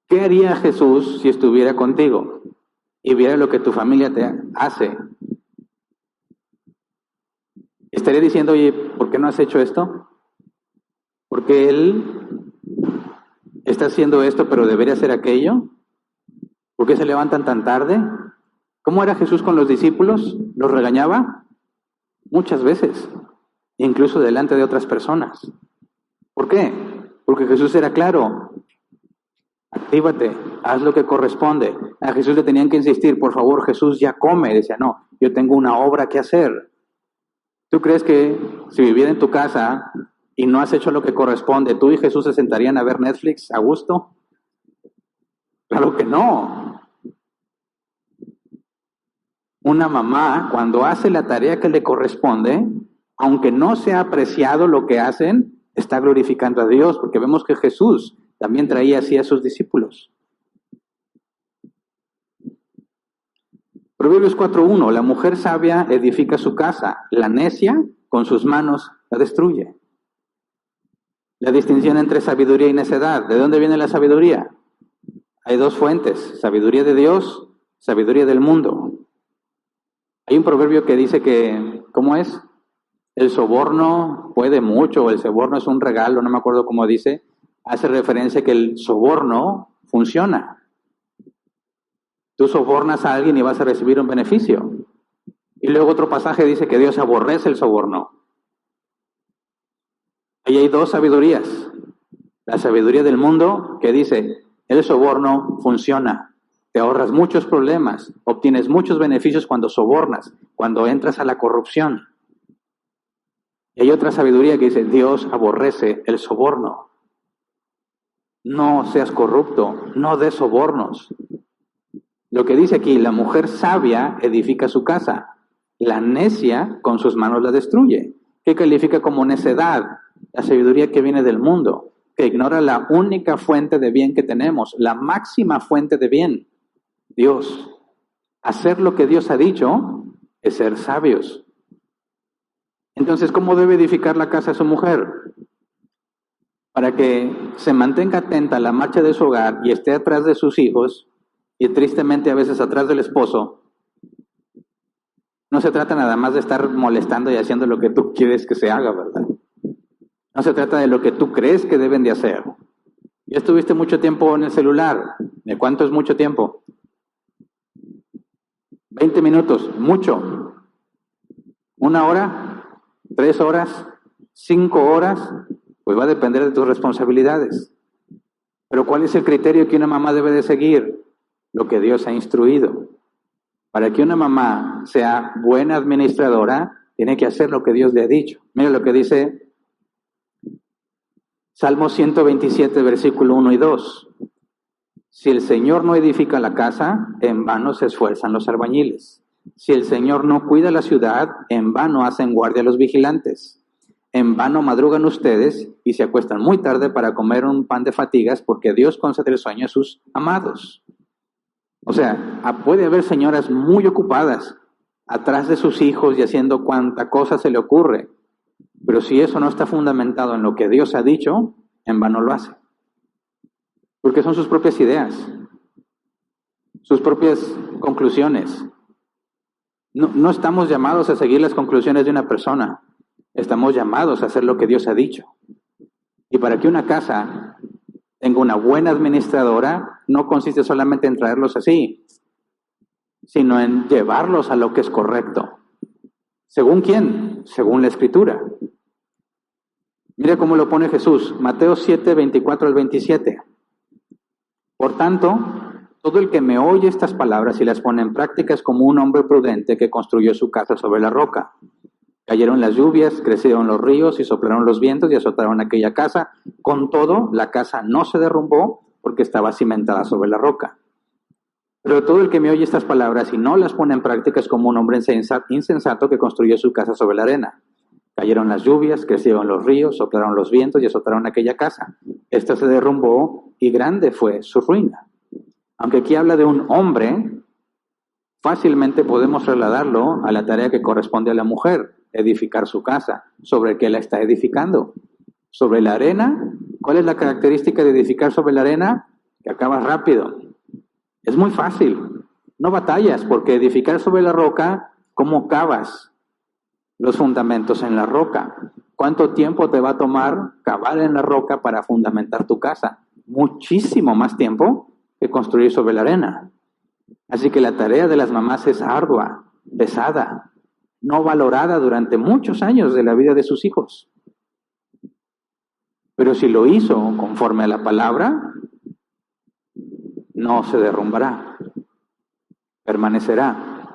¿Qué haría Jesús si estuviera contigo y viera lo que tu familia te hace? ¿Estaría diciendo, oye, ¿por qué no has hecho esto? Porque Él está haciendo esto, pero debería hacer aquello. ¿Por qué se levantan tan tarde? ¿Cómo era Jesús con los discípulos? ¿Los regañaba? Muchas veces, incluso delante de otras personas. ¿Por qué? Porque Jesús era claro. Actívate, haz lo que corresponde. A Jesús le tenían que insistir, por favor, Jesús, ya come. Decía, no, yo tengo una obra que hacer. ¿Tú crees que si viviera en tu casa y no has hecho lo que corresponde, tú y Jesús se sentarían a ver Netflix a gusto? Claro que no. Una mamá, cuando hace la tarea que le corresponde, aunque no sea apreciado lo que hacen, está glorificando a Dios, porque vemos que Jesús también traía así a sus discípulos. Proverbios 4:1, la mujer sabia edifica su casa, la necia con sus manos la destruye. La distinción entre sabiduría y necedad. ¿De dónde viene la sabiduría? Hay dos fuentes, sabiduría de Dios, sabiduría del mundo. Hay un proverbio que dice que, ¿cómo es? El soborno puede mucho, o el soborno es un regalo, no me acuerdo cómo dice, hace referencia que el soborno funciona. Tú sobornas a alguien y vas a recibir un beneficio. Y luego otro pasaje dice que Dios aborrece el soborno. Ahí hay dos sabidurías. La sabiduría del mundo que dice, el soborno funciona. Te ahorras muchos problemas, obtienes muchos beneficios cuando sobornas, cuando entras a la corrupción. Y hay otra sabiduría que dice, Dios aborrece el soborno. No seas corrupto, no des sobornos. Lo que dice aquí, la mujer sabia edifica su casa, la necia con sus manos la destruye. ¿Qué califica como necedad? La sabiduría que viene del mundo, que ignora la única fuente de bien que tenemos, la máxima fuente de bien, Dios. Hacer lo que Dios ha dicho es ser sabios. Entonces, ¿cómo debe edificar la casa su mujer? Para que se mantenga atenta a la marcha de su hogar y esté atrás de sus hijos, y tristemente a veces atrás del esposo. No se trata nada más de estar molestando y haciendo lo que tú quieres que se haga, ¿verdad? No se trata de lo que tú crees que deben de hacer. Ya estuviste mucho tiempo en el celular. ¿De cuánto es mucho tiempo? 20 minutos, mucho. 1 hora, 3 horas, 5 horas, pues va a depender de tus responsabilidades. Pero ¿cuál es el criterio que una mamá debe de seguir? Lo que Dios ha instruido. Para que una mamá sea buena administradora, tiene que hacer lo que Dios le ha dicho. Mira lo que dice Salmo 127, versículo 1 y 2. Si el Señor no edifica la casa, en vano se esfuerzan los albañiles. Si el Señor no cuida la ciudad, en vano hacen guardia los vigilantes. En vano madrugan ustedes y se acuestan muy tarde para comer un pan de fatigas, porque Dios concede el sueño a sus amados. O sea, puede haber señoras muy ocupadas atrás de sus hijos y haciendo cuanta cosa se le ocurre. Pero si eso no está fundamentado en lo que Dios ha dicho, en vano lo hace. Porque son sus propias ideas, sus propias conclusiones. No estamos llamados a seguir las conclusiones de una persona. Estamos llamados a hacer lo que Dios ha dicho. Y para que una casa tenga una buena administradora, no consiste solamente en traerlos así, sino en llevarlos a lo que es correcto. ¿Según quién? Según la Escritura. Mira cómo lo pone Jesús, Mateo 7, 24 al 27. Por tanto, todo el que me oye estas palabras y las pone en práctica es como un hombre prudente que construyó su casa sobre la roca. Cayeron las lluvias, crecieron los ríos y soplaron los vientos y azotaron aquella casa. Con todo, la casa no se derrumbó porque estaba cimentada sobre la roca. Pero todo el que me oye estas palabras y no las pone en práctica es como un hombre insensato que construyó su casa sobre la arena. Cayeron las lluvias, crecieron los ríos, soplaron los vientos y azotaron aquella casa. Esta se derrumbó y grande fue su ruina. Aunque aquí habla de un hombre, fácilmente podemos trasladarlo a la tarea que corresponde a la mujer, edificar su casa. ¿Sobre qué la está edificando? ¿Sobre la arena? ¿Cuál es la característica de edificar sobre la arena? Que acabas rápido. Es muy fácil. No batallas, porque edificar sobre la roca, ¿cómo cavas los fundamentos en la roca? ¿Cuánto tiempo te va a tomar cavar en la roca para fundamentar tu casa? Muchísimo más tiempo que construir sobre la arena. Así que la tarea de las mamás es ardua, pesada, no valorada durante muchos años de la vida de sus hijos. Pero si lo hizo conforme a la palabra, no se derrumbará, permanecerá.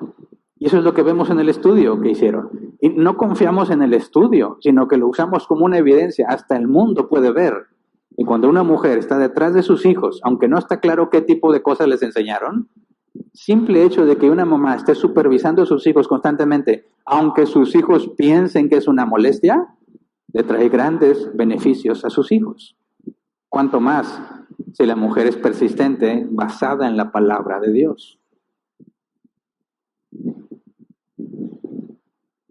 Y eso es lo que vemos en el estudio que hicieron. Y no confiamos en el estudio, sino que lo usamos como una evidencia. Hasta el mundo puede ver. Y cuando una mujer está detrás de sus hijos, aunque no está claro qué tipo de cosas les enseñaron, simple hecho de que una mamá esté supervisando a sus hijos constantemente, aunque sus hijos piensen que es una molestia, le trae grandes beneficios a sus hijos. Cuanto más si la mujer es persistente, basada en la palabra de Dios.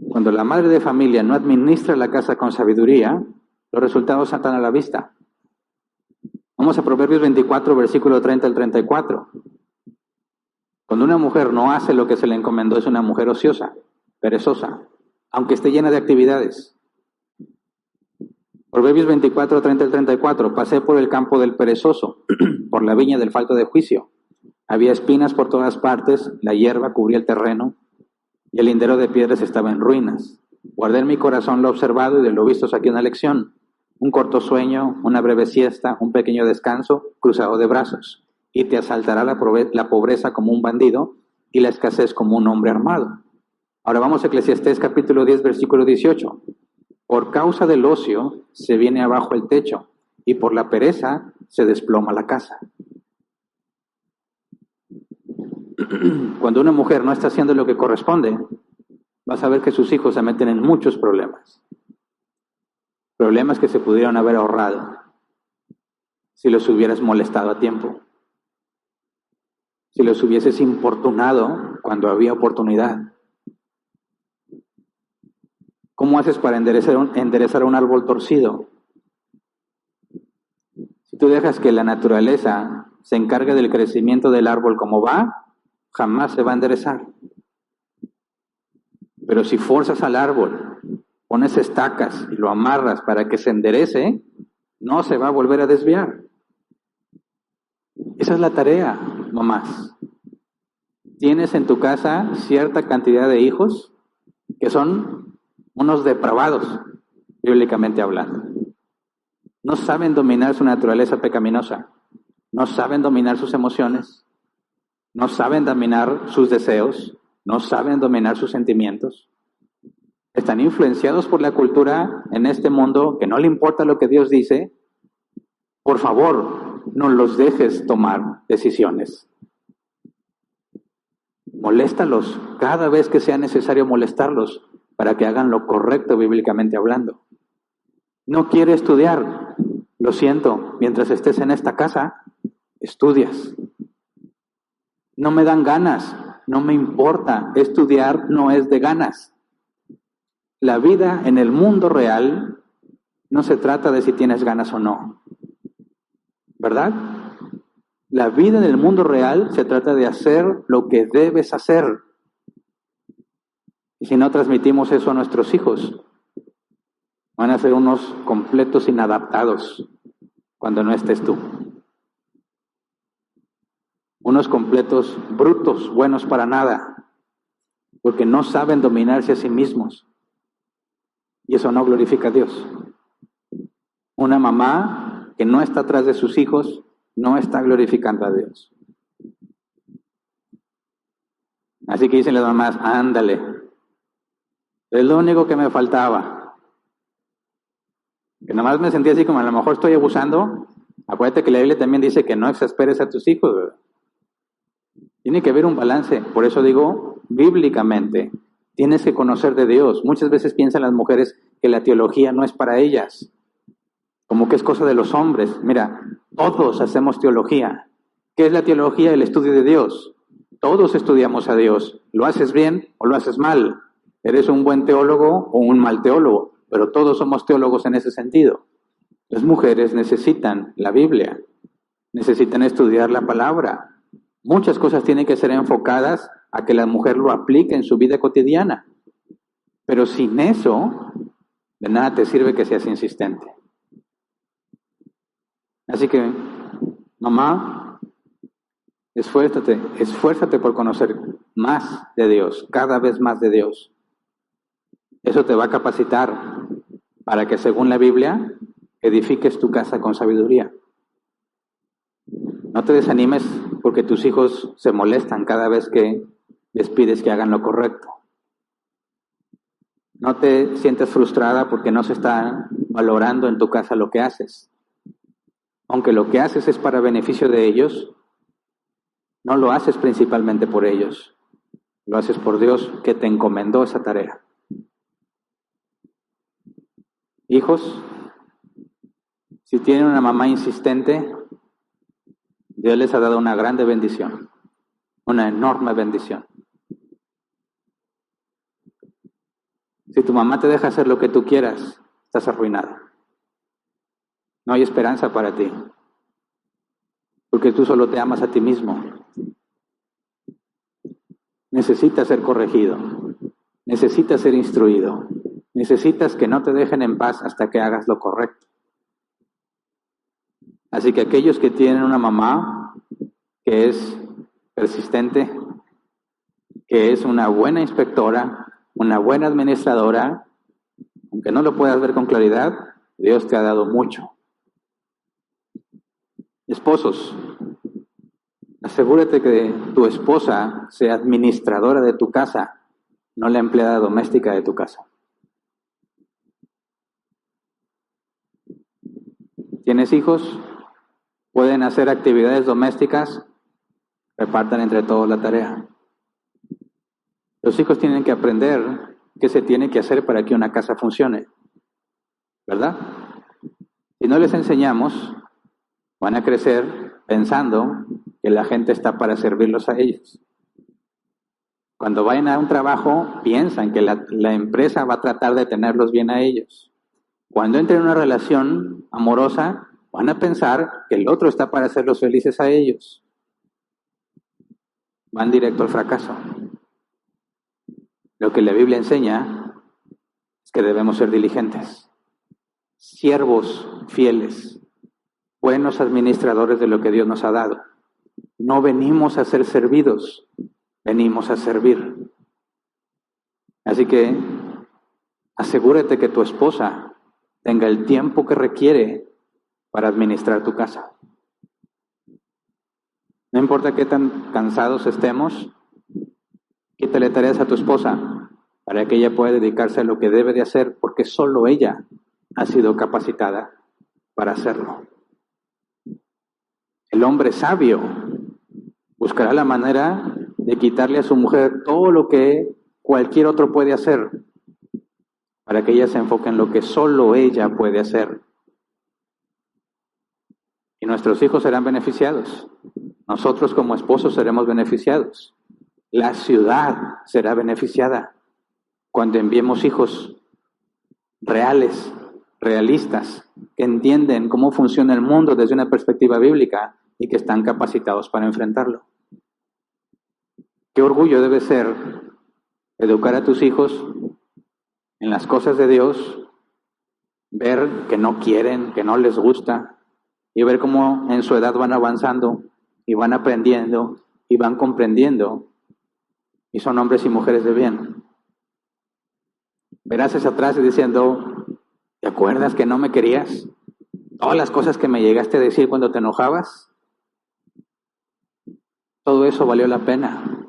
Cuando la madre de familia no administra la casa con sabiduría, los resultados están a la vista. Vamos a Proverbios 24, versículo 30 al 34. Cuando una mujer no hace lo que se le encomendó, es una mujer ociosa, perezosa, aunque esté llena de actividades. Proverbios 24, 30 al 34. Pasé por el campo del perezoso, por la viña del falto de juicio. Había espinas por todas partes, la hierba cubría el terreno, y el lindero de piedras estaba en ruinas. Guardé en mi corazón lo observado y de lo visto saqué una lección. Un corto sueño, una breve siesta, un pequeño descanso, cruzado de brazos. Y te asaltará la pobreza como un bandido y la escasez como un hombre armado. Ahora vamos a Eclesiastés capítulo 10, versículo 18. Por causa del ocio se viene abajo el techo y por la pereza se desploma la casa. Cuando una mujer no está haciendo lo que corresponde, vas a ver que sus hijos se meten en muchos problemas. Problemas que se pudieron haber ahorrado si los hubieras molestado a tiempo. Si los hubieses importunado cuando había oportunidad. ¿Cómo haces para enderezar un árbol torcido? Si tú dejas que la naturaleza se encargue del crecimiento del árbol como va, jamás se va a enderezar. Pero si forzas al árbol, pones estacas y lo amarras para que se enderece, no se va a volver a desviar. Esa es la tarea, mamás. Tienes en tu casa cierta cantidad de hijos que son unos depravados, bíblicamente hablando. No saben dominar su naturaleza pecaminosa, no saben dominar sus emociones, no saben dominar sus deseos, no saben dominar sus sentimientos. Están influenciados por la cultura en este mundo que no le importa lo que Dios dice. Por favor, no los dejes tomar decisiones. Moléstalos cada vez que sea necesario molestarlos para que hagan lo correcto bíblicamente hablando. No quiere estudiar. Lo siento, mientras estés en esta casa, estudias. No me dan ganas, no me importa. Estudiar no es de ganas. La vida en el mundo real no se trata de si tienes ganas o no. ¿Verdad? La vida en el mundo real se trata de hacer lo que debes hacer. Y si no transmitimos eso a nuestros hijos, van a ser unos completos inadaptados cuando no estés tú. Unos completos brutos, buenos para nada, porque no saben dominarse a sí mismos. Y eso no glorifica a Dios. Una mamá que no está atrás de sus hijos no está glorificando a Dios. Así que dicen las mamás, ándale, es lo único que me faltaba. Que nada más me sentí así como a lo mejor estoy abusando. Acuérdate que la Biblia también dice que no exasperes a tus hijos, ¿verdad? Tiene que haber un balance. Por eso digo, bíblicamente, tienes que conocer de Dios. Muchas veces piensan las mujeres que la teología no es para ellas, como que es cosa de los hombres. Mira, todos hacemos teología, ¿Qué es la teología? El estudio de Dios. Todos estudiamos a Dios. ¿Lo haces bien o lo haces mal? ¿Eres un buen teólogo o un mal teólogo? Pero todos somos teólogos en ese sentido. Las mujeres necesitan la Biblia, necesitan estudiar la palabra. Muchas cosas tienen que ser enfocadas a que la mujer lo aplique en su vida cotidiana. Pero sin eso, de nada te sirve que seas insistente. Así que, mamá, esfuérzate por conocer más de Dios, cada vez más de Dios. Eso te va a capacitar para que, según la Biblia, edifiques tu casa con sabiduría. No te desanimes porque tus hijos se molestan cada vez que les pides que hagan lo correcto. No te sientes frustrada porque no se está valorando en tu casa lo que haces. Aunque lo que haces es para beneficio de ellos, no lo haces principalmente por ellos. Lo haces por Dios que te encomendó esa tarea. Hijos, si tienen una mamá insistente, Dios les ha dado una grande bendición, una enorme bendición. Si tu mamá te deja hacer lo que tú quieras, estás arruinado. No hay esperanza para ti, porque tú solo te amas a ti mismo. Necesitas ser corregido, necesitas ser instruido, necesitas que no te dejen en paz hasta que hagas lo correcto. Así que aquellos que tienen una mamá que es persistente, que es una buena inspectora, una buena administradora, aunque no lo puedas ver con claridad, Dios te ha dado mucho. Esposos, asegúrate que tu esposa sea administradora de tu casa, no la empleada doméstica de tu casa. ¿Tienes hijos? ¿Pueden hacer actividades domésticas? Repartan entre todos la tarea. Los hijos tienen que aprender qué se tiene que hacer para que una casa funcione, ¿verdad? Si no les enseñamos, van a crecer pensando que la gente está para servirlos a ellos. Cuando vayan a un trabajo, piensan que la empresa va a tratar de tenerlos bien a ellos. Cuando entren en una relación amorosa, van a pensar que el otro está para hacerlos felices a ellos. Van directo al fracaso. Lo que la Biblia enseña es que debemos ser diligentes, siervos fieles, buenos administradores de lo que Dios nos ha dado. No venimos a ser servidos, venimos a servir. Así que asegúrate que tu esposa tenga el tiempo que requiere para administrar tu casa. No importa qué tan cansados estemos, quítale tareas a tu esposa para que ella pueda dedicarse a lo que debe de hacer, porque solo ella ha sido capacitada para hacerlo. El hombre sabio buscará la manera de quitarle a su mujer todo lo que cualquier otro puede hacer, para que ella se enfoque en lo que solo ella puede hacer. Y nuestros hijos serán beneficiados. Nosotros como esposos seremos beneficiados. La ciudad será beneficiada cuando enviemos hijos reales, realistas, que entienden cómo funciona el mundo desde una perspectiva bíblica y que están capacitados para enfrentarlo. Qué orgullo debe ser educar a tus hijos en las cosas de Dios, ver que no quieren, que no les gusta, y ver cómo en su edad van avanzando y van aprendiendo y van comprendiendo y son hombres y mujeres de bien. Verás hacia atrás y diciendo, ¿te acuerdas que no me querías? Todas las cosas que me llegaste a decir cuando te enojabas, todo eso valió la pena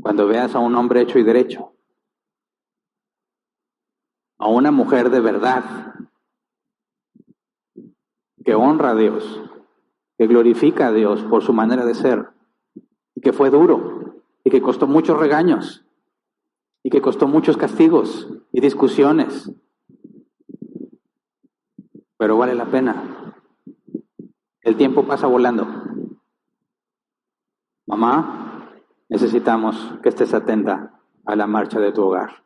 cuando veas a un hombre hecho y derecho, a una mujer de verdad, que honra a Dios, que glorifica a Dios por su manera de ser, y que fue duro, y que costó muchos regaños, y que costó muchos castigos y discusiones, pero vale la pena. El tiempo pasa volando. Mamá, necesitamos que estés atenta a la marcha de tu hogar.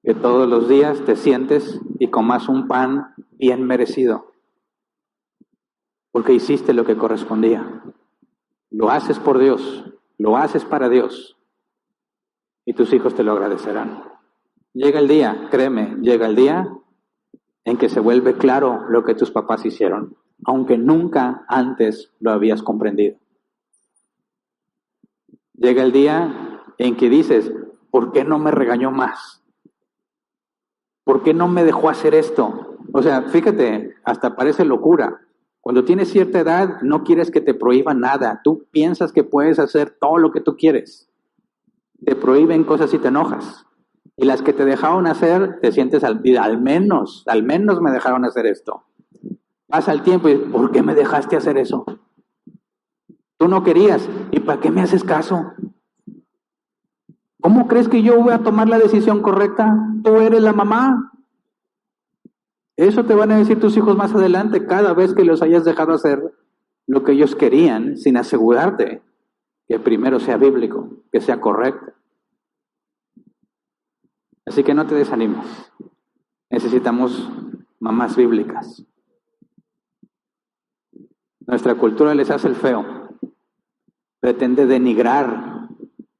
Que todos los días te sientes y comas un pan bien merecido, porque hiciste lo que correspondía. Lo haces por Dios, lo haces para Dios, y tus hijos te lo agradecerán. Llega el día, créeme, llega el día en que se vuelve claro lo que tus papás hicieron, aunque nunca antes lo habías comprendido. Llega el día en que dices, ¿por qué no me regañó más? ¿Por qué no me dejó hacer esto? O sea, fíjate, hasta parece locura. Cuando tienes cierta edad, no quieres que te prohíban nada. Tú piensas que puedes hacer todo lo que tú quieres. Te prohíben cosas y te enojas. Y las que te dejaron hacer, te sientes al menos me dejaron hacer esto. Pasa el tiempo y ¿por qué me dejaste hacer eso? Tú no querías. ¿Y para qué me haces caso? ¿Cómo crees que yo voy a tomar la decisión correcta? Tú eres la mamá. Eso te van a decir tus hijos más adelante, cada vez que los hayas dejado hacer lo que ellos querían, sin asegurarte que primero sea bíblico, que sea correcto. Así que no te desanimes. Necesitamos mamás bíblicas. Nuestra cultura les hace el feo. Pretende denigrar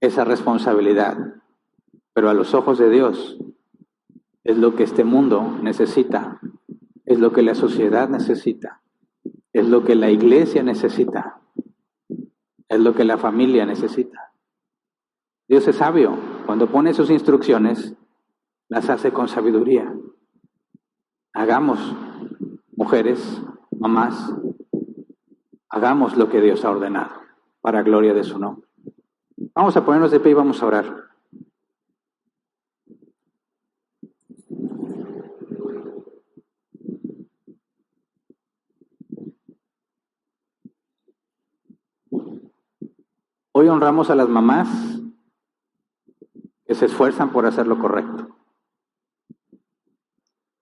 esa responsabilidad. Pero a los ojos de Dios es lo que este mundo necesita. Es lo que la sociedad necesita. Es lo que la iglesia necesita. Es lo que la familia necesita. Dios es sabio. Cuando pone sus instrucciones, las hace con sabiduría. Hagamos, mujeres, mamás, hagamos lo que Dios ha ordenado, para gloria de su nombre. Vamos a ponernos de pie y vamos a orar. Hoy honramos a las mamás que se esfuerzan por hacer lo correcto,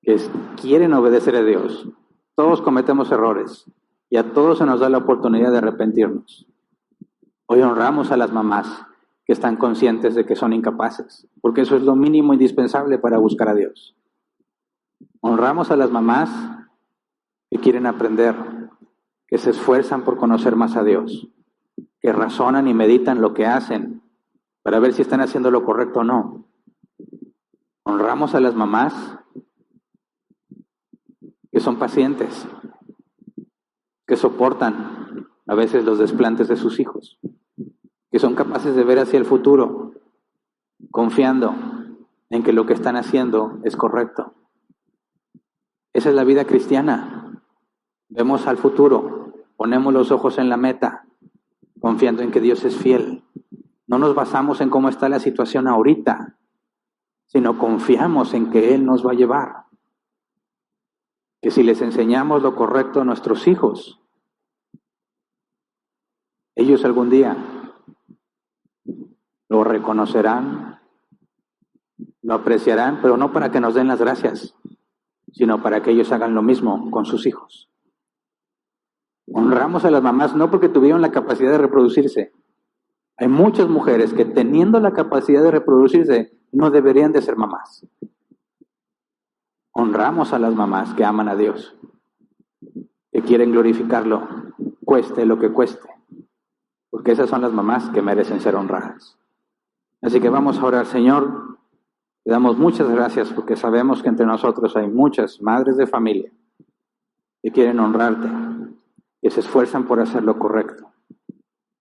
que quieren obedecer a Dios. Todos cometemos errores y a todos se nos da la oportunidad de arrepentirnos. Hoy honramos a las mamás que están conscientes de que son incapaces, porque eso es lo mínimo indispensable para buscar a Dios. Honramos a las mamás que quieren aprender, que se esfuerzan por conocer más a Dios, que razonan y meditan lo que hacen para ver si están haciendo lo correcto o no. Honramos a las mamás que son pacientes, que soportan a veces los desplantes de sus hijos, que son capaces de ver hacia el futuro, confiando en que lo que están haciendo es correcto. Esa es la vida cristiana. Vemos al futuro, ponemos los ojos en la meta, confiando en que Dios es fiel. No nos basamos en cómo está la situación ahorita, sino confiamos en que Él nos va a llevar. Que si les enseñamos lo correcto a nuestros hijos, ellos algún día lo reconocerán, lo apreciarán, pero no para que nos den las gracias, sino para que ellos hagan lo mismo con sus hijos. Honramos a las mamás no porque tuvieron la capacidad de reproducirse. Hay muchas mujeres que teniendo la capacidad de reproducirse no deberían de ser mamás. Honramos a las mamás que aman a Dios, que quieren glorificarlo, cueste lo que cueste, porque esas son las mamás que merecen ser honradas. Así que vamos a orar. Señor, te damos muchas gracias porque sabemos que entre nosotros hay muchas madres de familia que quieren honrarte, que se esfuerzan por hacer lo correcto,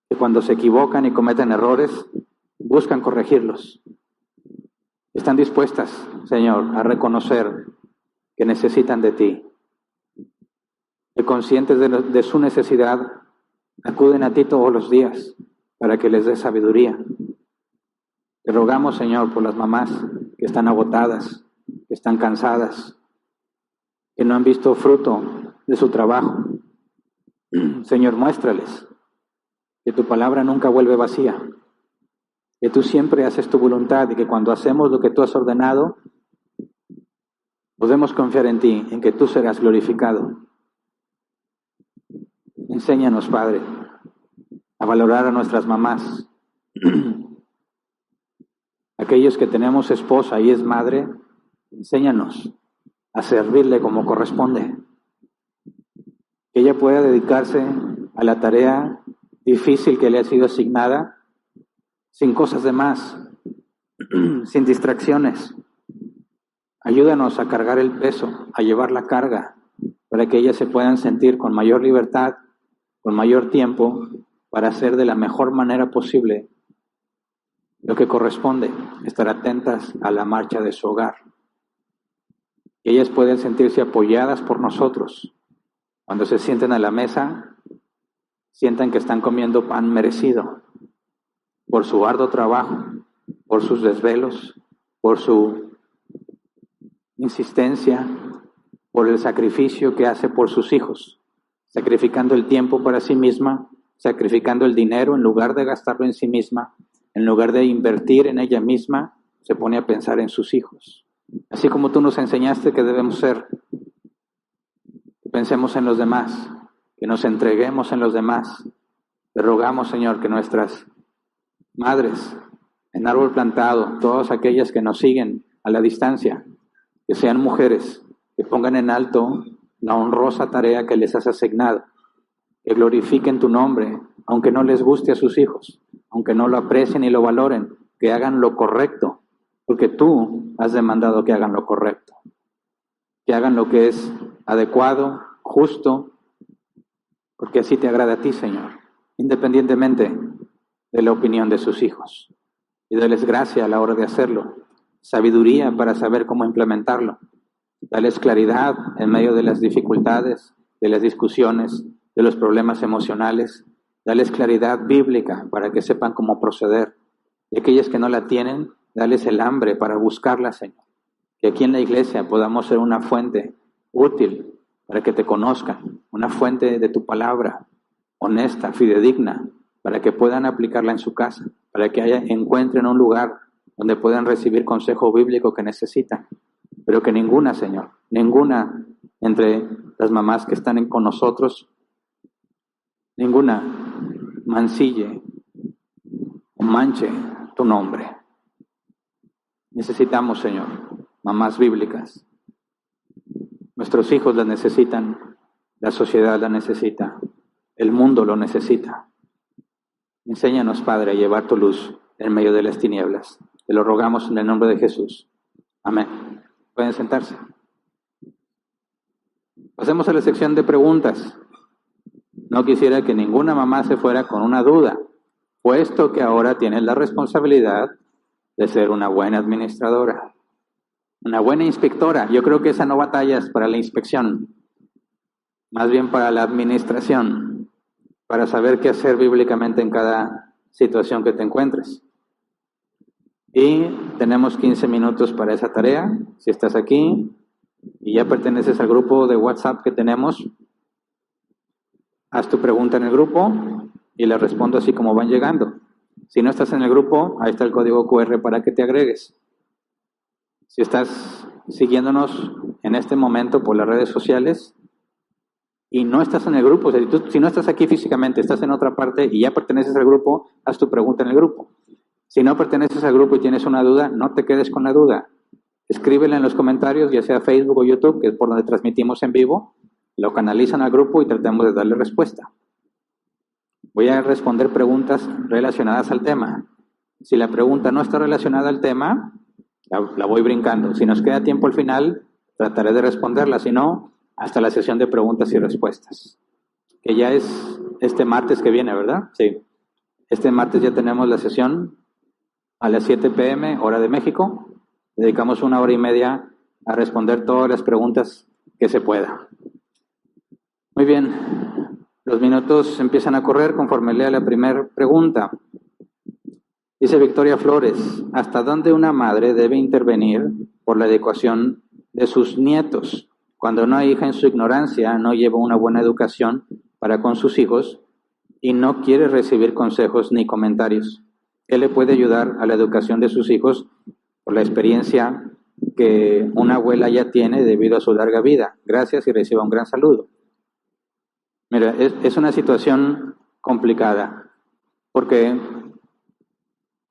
que cuando se equivocan y cometen errores, buscan corregirlos. Están dispuestas, Señor, a reconocer que necesitan de ti, que conscientes de su necesidad, acuden a ti todos los días para que les des sabiduría. Te rogamos, Señor, por las mamás que están agotadas, que están cansadas, que no han visto fruto de su trabajo. Señor, muéstrales que tu palabra nunca vuelve vacía, que tú siempre haces tu voluntad y que cuando hacemos lo que tú has ordenado, podemos confiar en ti, en que tú serás glorificado. Enséñanos, Padre, a valorar a nuestras mamás. Aquellos que tenemos esposa y es madre, enséñanos a servirle como corresponde. Que ella pueda dedicarse a la tarea difícil que le ha sido asignada, sin cosas de más, sin distracciones. Ayúdanos a cargar el peso, a llevar la carga, para que ellas se puedan sentir con mayor libertad, con mayor tiempo, para hacer de la mejor manera posible lo que corresponde, estar atentas a la marcha de su hogar. Que ellas puedan sentirse apoyadas por nosotros. Cuando se sienten a la mesa, sientan que están comiendo pan merecido, por su arduo trabajo, por sus desvelos, por su insistencia, por el sacrificio que hace por sus hijos, sacrificando el tiempo para sí misma, sacrificando el dinero en lugar de gastarlo en sí misma, en lugar de invertir en ella misma, se pone a pensar en sus hijos. Así como tú nos enseñaste que debemos ser, que pensemos en los demás, que nos entreguemos en los demás. Te rogamos, Señor, que nuestras madres en árbol plantado, todas aquellas que nos siguen a la distancia, que sean mujeres, que pongan en alto la honrosa tarea que les has asignado, que glorifiquen tu nombre, aunque no les guste a sus hijos, aunque no lo aprecien y lo valoren, que hagan lo correcto, porque tú has demandado que hagan lo correcto, que hagan lo que es adecuado, justo, porque así te agrada a ti, Señor, independientemente de la opinión de sus hijos. Y dales gracia a la hora de hacerlo, sabiduría para saber cómo implementarlo. Dales claridad en medio de las dificultades, de las discusiones, de los problemas emocionales. Dales claridad bíblica para que sepan cómo proceder. Y aquellas que no la tienen, dales el hambre para buscarla, Señor. Que aquí en la iglesia podamos ser una fuente útil para que te conozcan, una fuente de tu palabra, honesta, fidedigna, para que puedan aplicarla en su casa, para que encuentren un lugar donde puedan recibir consejo bíblico que necesitan. Pero que ninguna, Señor, ninguna entre las mamás que están con nosotros, ninguna mancille o manche tu nombre. Necesitamos, Señor, mamás bíblicas. Nuestros hijos las necesitan, la sociedad la necesita, el mundo lo necesita. Enséñanos, Padre, a llevar tu luz en medio de las tinieblas. Te lo rogamos en el nombre de Jesús. Amén. Pueden sentarse. Pasemos a la sección de preguntas. No quisiera que ninguna mamá se fuera con una duda, puesto que ahora tienes la responsabilidad de ser una buena administradora, una buena inspectora. Yo creo que esa no batalla es para la inspección, más bien para la administración, para saber qué hacer bíblicamente en cada situación que te encuentres. Y tenemos 15 minutos para esa tarea. Si estás aquí y ya perteneces al grupo de WhatsApp que tenemos, haz tu pregunta en el grupo y la respondo así como van llegando. Si no estás en el grupo, ahí está el código QR para que te agregues. Si estás siguiéndonos en este momento por las redes sociales y no estás en el grupo, o sea, si no estás aquí físicamente, estás en otra parte y ya perteneces al grupo, haz tu pregunta en el grupo. Si no perteneces al grupo y tienes una duda, no te quedes con la duda. Escríbela en los comentarios, ya sea Facebook o YouTube, que es por donde transmitimos en vivo. Lo canalizan al grupo y tratamos de darle respuesta. Voy a responder preguntas relacionadas al tema. Si la pregunta no está relacionada al tema, la voy brincando. Si nos queda tiempo al final, trataré de responderla. Si no, hasta la sesión de preguntas y respuestas. Que ya es este martes que viene, ¿verdad? Sí. Este martes ya tenemos la sesión a las 7 p.m., hora de México. Dedicamos 1 hora y media a responder todas las preguntas que se pueda. Muy bien, los minutos empiezan a correr conforme lea la primera pregunta. Dice Victoria Flores, ¿hasta dónde una madre debe intervenir por la adecuación de sus nietos cuando una hija en su ignorancia no lleva una buena educación para con sus hijos y no quiere recibir consejos ni comentarios? ¿Qué le puede ayudar a la educación de sus hijos por la experiencia que una abuela ya tiene debido a su larga vida? Gracias y reciba un gran saludo. Mira, es una situación complicada. Porque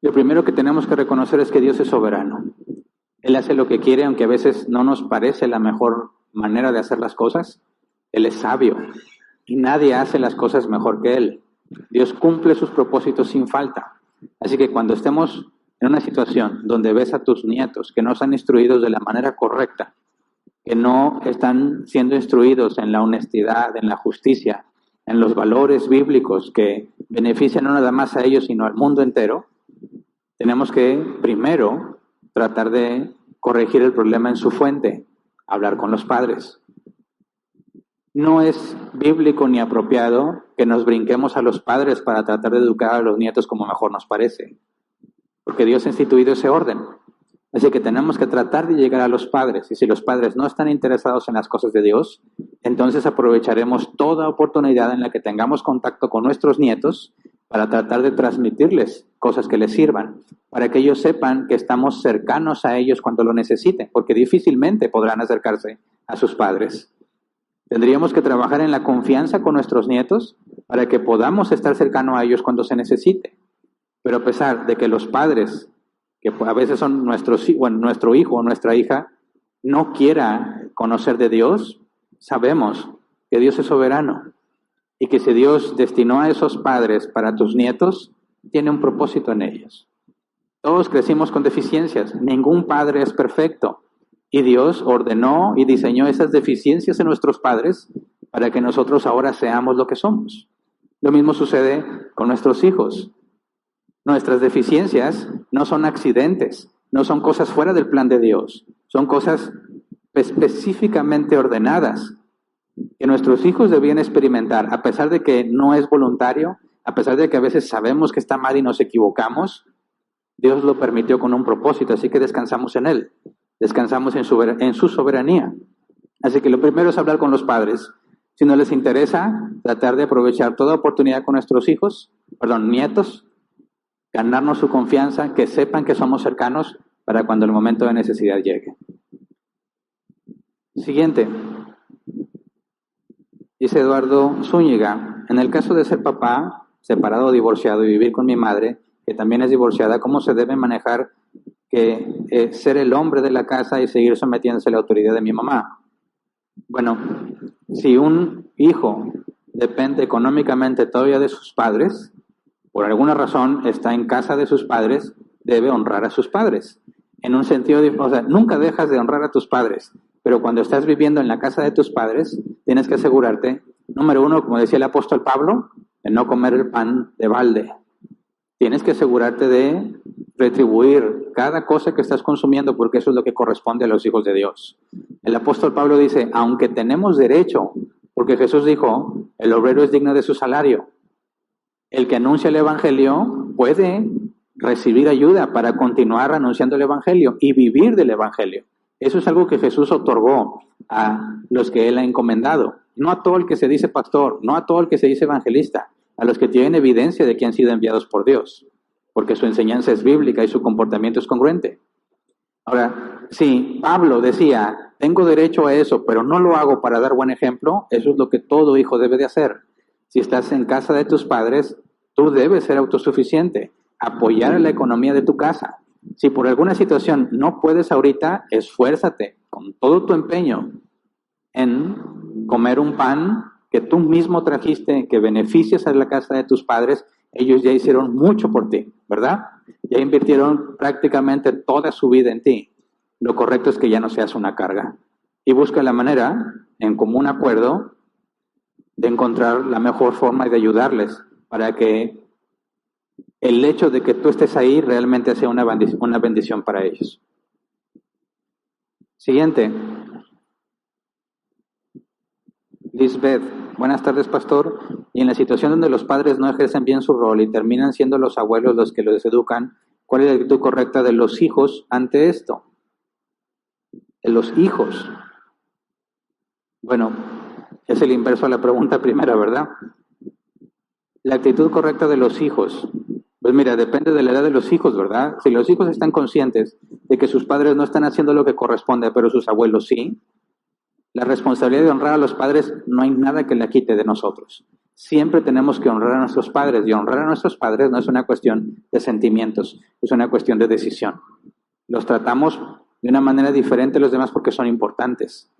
lo primero que tenemos que reconocer es que Dios es soberano. Él hace lo que quiere, aunque a veces no nos parece la mejor manera de hacer las cosas. Él es sabio y nadie hace las cosas mejor que Él. Dios cumple sus propósitos sin falta. Así que cuando estemos en una situación donde ves a tus nietos que no están instruidos de la manera correcta, que no están siendo instruidos en la honestidad, en la justicia, en los valores bíblicos que benefician no nada más a ellos, sino al mundo entero, tenemos que primero tratar de corregir el problema en su fuente, hablar con los padres. No es bíblico ni apropiado que nos brinquemos a los padres para tratar de educar a los nietos como mejor nos parece, porque Dios ha instituido ese orden. Así que tenemos que tratar de llegar a los padres, y si los padres no están interesados en las cosas de Dios, entonces aprovecharemos toda oportunidad en la que tengamos contacto con nuestros nietos para tratar de transmitirles cosas que les sirvan, para que ellos sepan que estamos cercanos a ellos cuando lo necesiten, porque difícilmente podrán acercarse a sus padres. Tendríamos que trabajar en la confianza con nuestros nietos para que podamos estar cercanos a ellos cuando se necesite. Pero a pesar de que los padres, que a veces son nuestro hijo o nuestra hija, no quiera conocer de Dios, sabemos que Dios es soberano y que si Dios destinó a esos padres para tus nietos, tiene un propósito en ellos. Todos crecimos con deficiencias, ningún padre es perfecto y Dios ordenó y diseñó esas deficiencias en nuestros padres para que nosotros ahora seamos lo que somos. Lo mismo sucede con nuestros hijos. Nuestras deficiencias no son accidentes, no son cosas fuera del plan de Dios, son cosas específicamente ordenadas que nuestros hijos debían experimentar, a pesar de que no es voluntario, a pesar de que a veces sabemos que está mal y nos equivocamos. Dios lo permitió con un propósito, así que descansamos en Él, descansamos en su soberanía. Así que lo primero es hablar con los padres. Si no les interesa, tratar de aprovechar toda oportunidad con nuestros nietos, ganarnos su confianza, que sepan que somos cercanos para cuando el momento de necesidad llegue. Siguiente. Dice Eduardo Zúñiga, en el caso de ser papá, separado o divorciado y vivir con mi madre, que también es divorciada, ¿cómo se debe manejar que ser el hombre de la casa y seguir sometiéndose a la autoridad de mi mamá? Bueno, si un hijo depende económicamente todavía de sus padres, por alguna razón está en casa de sus padres, debe honrar a sus padres. En un sentido, nunca dejas de honrar a tus padres, pero cuando estás viviendo en la casa de tus padres, tienes que asegurarte, número uno, como decía el apóstol Pablo, de no comer el pan de balde. Tienes que asegurarte de retribuir cada cosa que estás consumiendo, porque eso es lo que corresponde a los hijos de Dios. El apóstol Pablo dice, aunque tenemos derecho, porque Jesús dijo, el obrero es digno de su salario. El que anuncia el evangelio puede recibir ayuda para continuar anunciando el evangelio y vivir del evangelio. Eso es algo que Jesús otorgó a los que Él ha encomendado. No a todo el que se dice pastor, no a todo el que se dice evangelista, a los que tienen evidencia de que han sido enviados por Dios, porque su enseñanza es bíblica y su comportamiento es congruente. Ahora, si Pablo decía, tengo derecho a eso, pero no lo hago para dar buen ejemplo, eso es lo que todo hijo debe de hacer. Si estás en casa de tus padres, tú debes ser autosuficiente, apoyar a la economía de tu casa. Si por alguna situación no puedes ahorita, esfuérzate con todo tu empeño en comer un pan que tú mismo trajiste, que beneficias a la casa de tus padres. Ellos ya hicieron mucho por ti, ¿verdad? Ya invirtieron prácticamente toda su vida en ti. Lo correcto es que ya no seas una carga. Y busca la manera, en común acuerdo, de encontrar la mejor forma de ayudarles para que el hecho de que tú estés ahí realmente sea una bendición para ellos. Siguiente. Lisbeth, buenas tardes, pastor. Y en la situación donde los padres no ejercen bien su rol y terminan siendo los abuelos los que los educan, ¿cuál es la actitud correcta de los hijos ante esto? De los hijos. Bueno, es el inverso a la pregunta primera, ¿verdad? La actitud correcta de los hijos. Pues mira, depende de la edad de los hijos, ¿verdad? Si los hijos están conscientes de que sus padres no están haciendo lo que corresponde, pero sus abuelos sí, la responsabilidad de honrar a los padres no hay nada que la quite de nosotros. siempre tenemos que honrar a nuestros padres, y honrar a nuestros padres no es una cuestión de sentimientos, es una cuestión de decisión. Los tratamos de una manera diferente a los demás porque son importantes,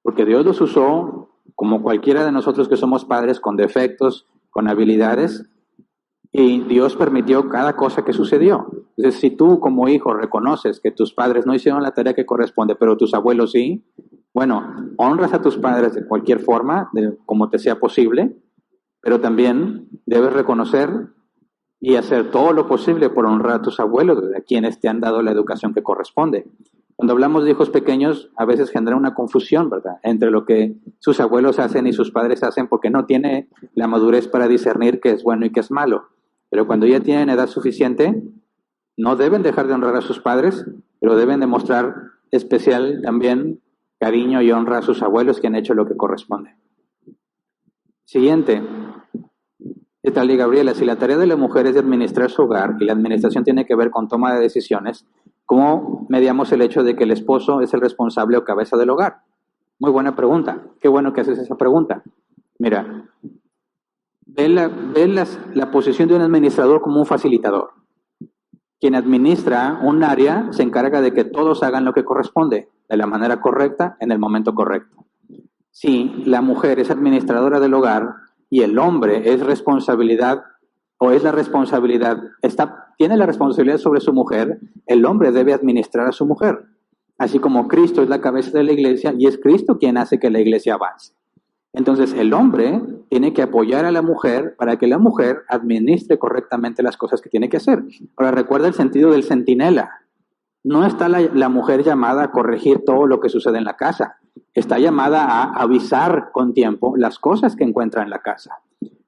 porque Dios los usó como cualquiera de nosotros que somos padres, con defectos, con habilidades, y Dios permitió cada cosa que sucedió. Entonces, si tú como hijo reconoces que tus padres no hicieron la tarea que corresponde, pero tus abuelos sí, bueno, honras a tus padres de cualquier forma, como te sea posible, pero también debes reconocer y hacer todo lo posible por honrar a tus abuelos, a quienes te han dado la educación que corresponde. Cuando hablamos de hijos pequeños, a veces genera una confusión, ¿verdad?, entre lo que sus abuelos hacen y sus padres hacen, porque no tiene la madurez para discernir qué es bueno y qué es malo. Pero cuando ya tienen edad suficiente, no deben dejar de honrar a sus padres, pero deben demostrar especial también cariño y honra a sus abuelos que han hecho lo que corresponde. Siguiente. ¿Qué tal, Gabriela? Si la tarea de la mujer es de administrar su hogar y la administración tiene que ver con toma de decisiones, ¿cómo mediamos el hecho de que el esposo es el responsable o cabeza del hogar? Muy buena pregunta. Qué bueno que haces esa pregunta. Mira, ve la posición de un administrador como un facilitador. Quien administra un área se encarga de que todos hagan lo que corresponde, de la manera correcta, en el momento correcto. Si la mujer es administradora del hogar y el hombre es responsabilidad, o es la responsabilidad, tiene la responsabilidad sobre su mujer, el hombre debe administrar a su mujer. Así como Cristo es la cabeza de la iglesia y es Cristo quien hace que la iglesia avance. Entonces el hombre tiene que apoyar a la mujer para que la mujer administre correctamente las cosas que tiene que hacer. Ahora recuerda el sentido del centinela. No está la mujer llamada a corregir todo lo que sucede en la casa. Está llamada a avisar con tiempo las cosas que encuentra en la casa.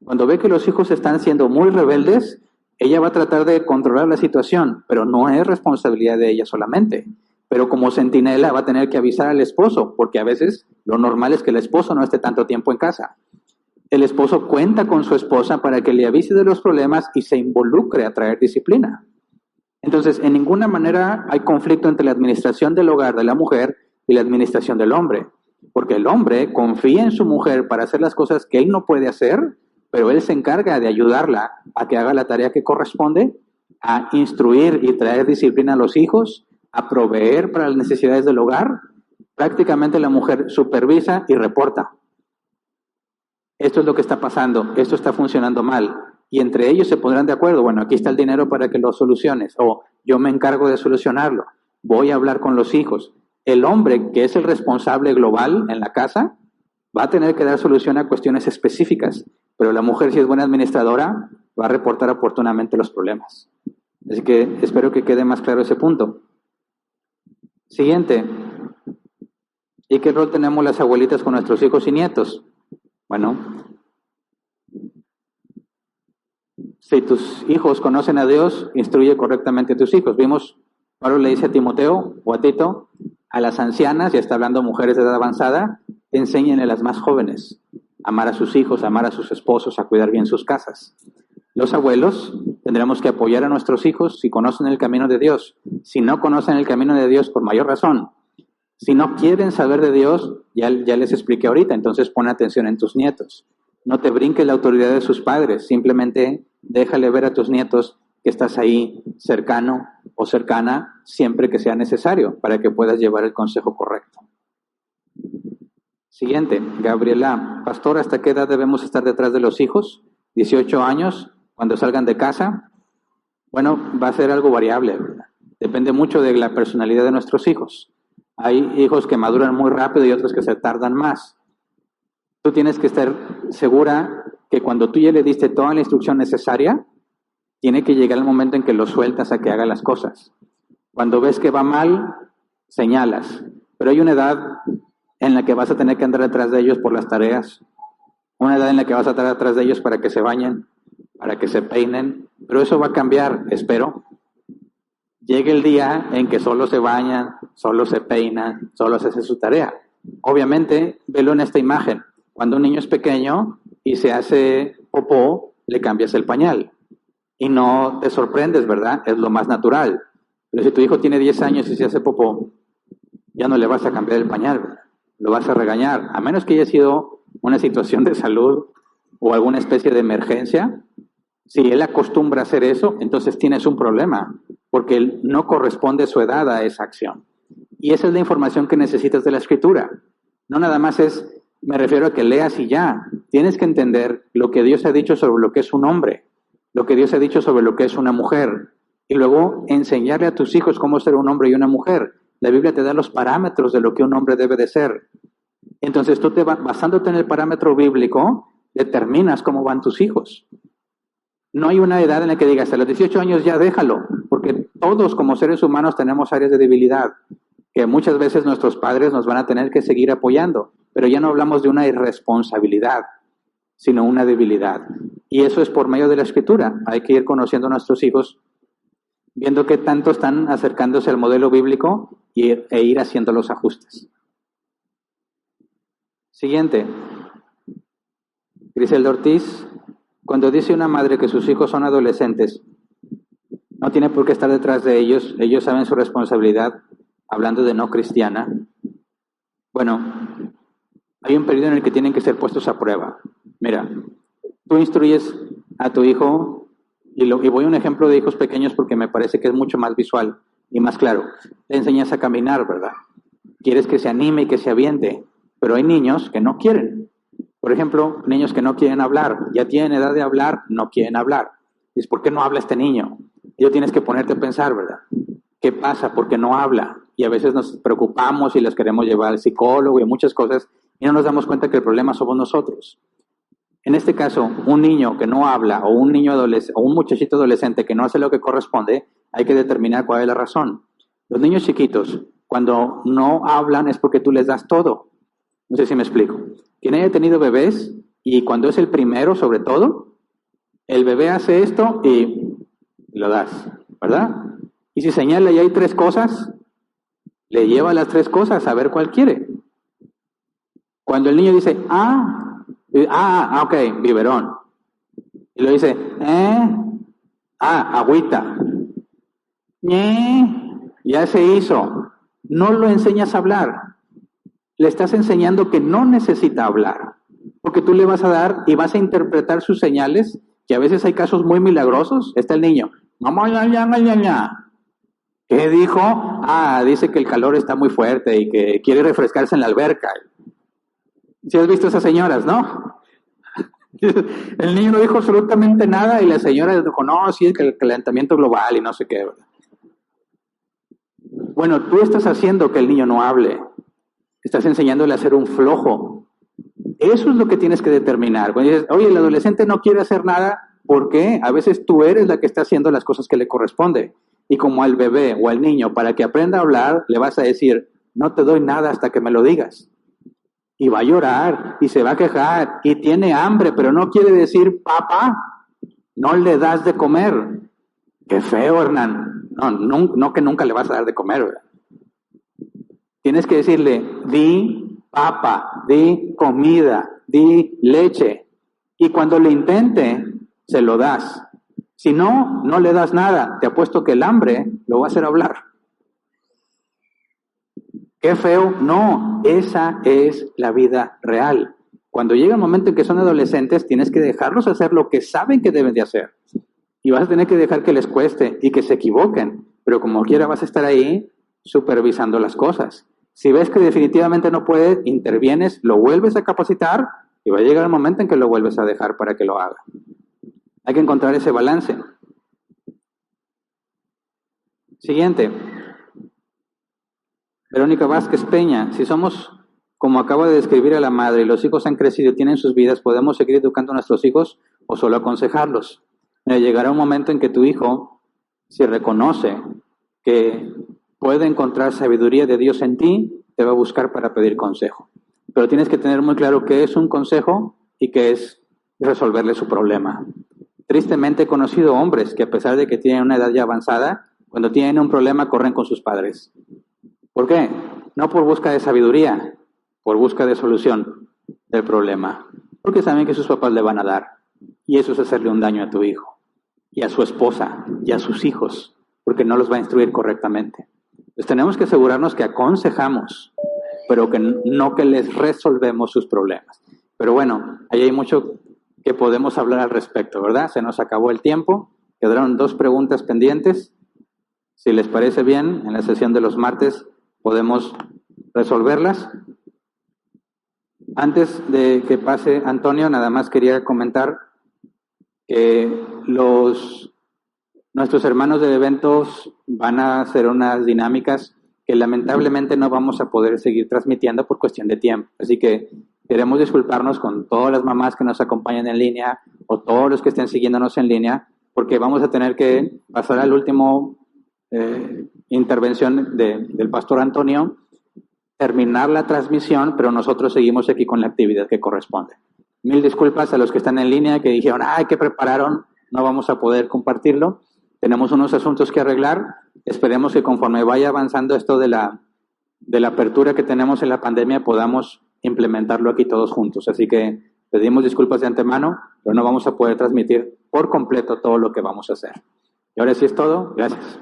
Cuando ve que los hijos están siendo muy rebeldes, ella va a tratar de controlar la situación, pero no es responsabilidad de ella solamente. Pero como centinela va a tener que avisar al esposo, porque a veces lo normal es que el esposo no esté tanto tiempo en casa. El esposo cuenta con su esposa para que le avise de los problemas y se involucre a traer disciplina. Entonces, en ninguna manera hay conflicto entre la administración del hogar de la mujer y la administración del hombre, porque el hombre confía en su mujer para hacer las cosas que él no puede hacer, pero él se encarga de ayudarla a que haga la tarea que corresponde, a instruir y traer disciplina a los hijos, a proveer para las necesidades del hogar. Prácticamente la mujer supervisa y reporta. Esto es lo que está pasando, esto está funcionando mal. Y entre ellos se pondrán de acuerdo, bueno, aquí está el dinero para que lo soluciones, o yo me encargo de solucionarlo, voy a hablar con los hijos. El hombre, que es el responsable global en la casa, va a tener que dar solución a cuestiones específicas, pero la mujer, si es buena administradora, va a reportar oportunamente los problemas. Así que espero que quede más claro ese punto. Siguiente. ¿Y qué rol tenemos las abuelitas con nuestros hijos y nietos? Bueno, si tus hijos conocen a Dios, instruye correctamente a tus hijos. Vimos, Pablo le dice a Timoteo o a Tito, a las ancianas, ya está hablando mujeres de edad avanzada, enséñenle a las más jóvenes a amar a sus hijos, a amar a sus esposos, a cuidar bien sus casas. Los abuelos tendremos que apoyar a nuestros hijos si conocen el camino de Dios. Si no conocen el camino de Dios, por mayor razón. Si no quieren saber de Dios, ya les expliqué ahorita, entonces pon atención en tus nietos. No te brinques la autoridad de sus padres, simplemente déjale ver a tus nietos que estás ahí cercano o cercana siempre que sea necesario para que puedas llevar el consejo correcto. Siguiente, Gabriela, pastor, ¿hasta qué edad debemos estar detrás de los hijos? 18 años, cuando salgan de casa. Bueno, va a ser algo variable, ¿verdad? Depende mucho de la personalidad de nuestros hijos. Hay hijos que maduran muy rápido y otros que se tardan más. Tú tienes que estar segura que cuando tú ya le diste toda la instrucción necesaria, tiene que llegar el momento en que lo sueltas a que haga las cosas. Cuando ves que va mal, señalas. Pero hay una edad en la que vas a tener que andar detrás de ellos por las tareas. Una edad en la que vas a estar detrás de ellos para que se bañen, para que se peinen. Pero eso va a cambiar, espero. Llegue el día en que solo se bañan, solo se peinan, solo se hace su tarea. Obviamente, velo en esta imagen. Cuando un niño es pequeño y se hace popó, le cambias el pañal. Y no te sorprendes, ¿verdad? Es lo más natural. Pero si tu hijo tiene 10 años y se hace popó, ya no le vas a cambiar el pañal, ¿verdad? Lo vas a regañar. A menos que haya sido una situación de salud o alguna especie de emergencia, si él acostumbra a hacer eso, entonces tienes un problema, porque él no corresponde su edad a esa acción. Y esa es la información que necesitas de la Escritura. No nada más me refiero a que leas y ya. Tienes que entender lo que Dios ha dicho sobre lo que es un hombre, lo que Dios ha dicho sobre lo que es una mujer, y luego enseñarle a tus hijos cómo ser un hombre y una mujer. La Biblia te da los parámetros de lo que un hombre debe de ser. Entonces tú basándote en el parámetro bíblico, determinas cómo van tus hijos. No hay una edad en la que digas, a los 18 años ya déjalo, porque todos como seres humanos tenemos áreas de debilidad, que muchas veces nuestros padres nos van a tener que seguir apoyando, pero ya no hablamos de una irresponsabilidad, sino una debilidad. Y eso es por medio de la Escritura. Hay que ir conociendo a nuestros hijos, viendo qué tanto están acercándose al modelo bíblico e ir haciendo los ajustes. Siguiente. Griselda Ortiz, cuando dice una madre que sus hijos son adolescentes, no tiene por qué estar detrás de ellos, ellos saben su responsabilidad, hablando de no cristiana. Bueno, hay un periodo en el que tienen que ser puestos a prueba. Mira, tú instruyes a tu hijo, y voy a un ejemplo de hijos pequeños porque me parece que es mucho más visual y más claro. Le enseñas a caminar, ¿verdad? Quieres que se anime y que se aviente, pero hay niños que no quieren. Por ejemplo, niños que no quieren hablar, ya tienen edad de hablar, no quieren hablar. Dices, ¿por qué no habla este niño? Y tú tienes que ponerte a pensar, ¿verdad? ¿Qué pasa? ¿Por qué no habla? Y a veces nos preocupamos y les queremos llevar al psicólogo y muchas cosas y no nos damos cuenta que el problema somos nosotros. En este caso, un niño que no habla o un niño o un muchachito adolescente que no hace lo que corresponde, hay que determinar cuál es la razón. Los niños chiquitos, cuando no hablan es porque tú les das todo. No sé si me explico. Quien haya tenido bebés y cuando es el primero, sobre todo, el bebé hace esto y lo das, ¿verdad? Y si señala y hay 3 cosas, le lleva las 3 cosas a ver cuál quiere. Cuando el niño dice, ok, biberón. Y lo dice, agüita. Ya se hizo. No lo enseñas a hablar. Le estás enseñando que no necesita hablar, porque tú le vas a dar y vas a interpretar sus señales, que a veces hay casos muy milagrosos. Está el niño, mamá, ya. ¿Qué dijo? Dice que el calor está muy fuerte y que quiere refrescarse en la alberca. ¿Sí has visto esas señoras, no? El niño no dijo absolutamente nada y la señora dijo, no, sí, es que el calentamiento global y no sé qué, ¿verdad? Bueno, tú estás haciendo que el niño no hable. Estás enseñándole a ser un flojo. Eso es lo que tienes que determinar. Cuando dices, oye, el adolescente no quiere hacer nada, ¿por qué? A veces tú eres la que está haciendo las cosas que le corresponde. Y como al bebé o al niño, para que aprenda a hablar, le vas a decir, no te doy nada hasta que me lo digas. Y va a llorar, y se va a quejar, y tiene hambre, pero no quiere decir, papá, no le das de comer. Qué feo, Hernán. No que nunca le vas a dar de comer, ¿verdad? Tienes que decirle, di papa, di comida, di leche. Y cuando le intente, se lo das. Si no, no le das nada. Te apuesto que el hambre lo va a hacer hablar. Qué feo. No, esa es la vida real. Cuando llega el momento en que son adolescentes, tienes que dejarlos hacer lo que saben que deben de hacer. Y vas a tener que dejar que les cueste y que se equivoquen. Pero como quiera vas a estar ahí supervisando las cosas. Si ves que definitivamente no puede, intervienes, lo vuelves a capacitar y va a llegar el momento en que lo vuelves a dejar para que lo haga. Hay que encontrar ese balance. Siguiente. Verónica Vázquez Peña, si somos, como acaba de describir a la madre, y los hijos han crecido y tienen sus vidas, ¿podemos seguir educando a nuestros hijos o solo aconsejarlos? Llegará un momento en que tu hijo, si reconoce que puede encontrar sabiduría de Dios en ti, te va a buscar para pedir consejo. Pero tienes que tener muy claro qué es un consejo y qué es resolverle su problema. Tristemente he conocido hombres que a pesar de que tienen una edad ya avanzada, cuando tienen un problema corren con sus padres. ¿Por qué? No por busca de sabiduría, por busca de solución del problema. Porque saben que sus papás le van a dar. Y eso es hacerle un daño a tu hijo, y a su esposa, y a sus hijos, porque no los va a instruir correctamente. Entonces tenemos que asegurarnos que aconsejamos, pero que no que les resolvemos sus problemas. Pero bueno, ahí hay mucho que podemos hablar al respecto, ¿verdad? Se nos acabó el tiempo, quedaron 2 preguntas pendientes. Si les parece bien, en la sesión de los martes podemos resolverlas. Antes de que pase Antonio, nada más quería comentar que nuestros hermanos de eventos van a hacer unas dinámicas que lamentablemente no vamos a poder seguir transmitiendo por cuestión de tiempo. Así que queremos disculparnos con todas las mamás que nos acompañan en línea o todos los que estén siguiéndonos en línea, porque vamos a tener que pasar al último intervención del pastor Antonio, terminar la transmisión, pero nosotros seguimos aquí con la actividad que corresponde. Mil disculpas a los que están en línea que dijeron, ¿qué prepararon? No vamos a poder compartirlo. Tenemos unos asuntos que arreglar. Esperemos que conforme vaya avanzando esto de la apertura que tenemos en la pandemia, podamos implementarlo aquí todos juntos. Así que pedimos disculpas de antemano, pero no vamos a poder transmitir por completo todo lo que vamos a hacer. Y ahora sí es todo. Gracias.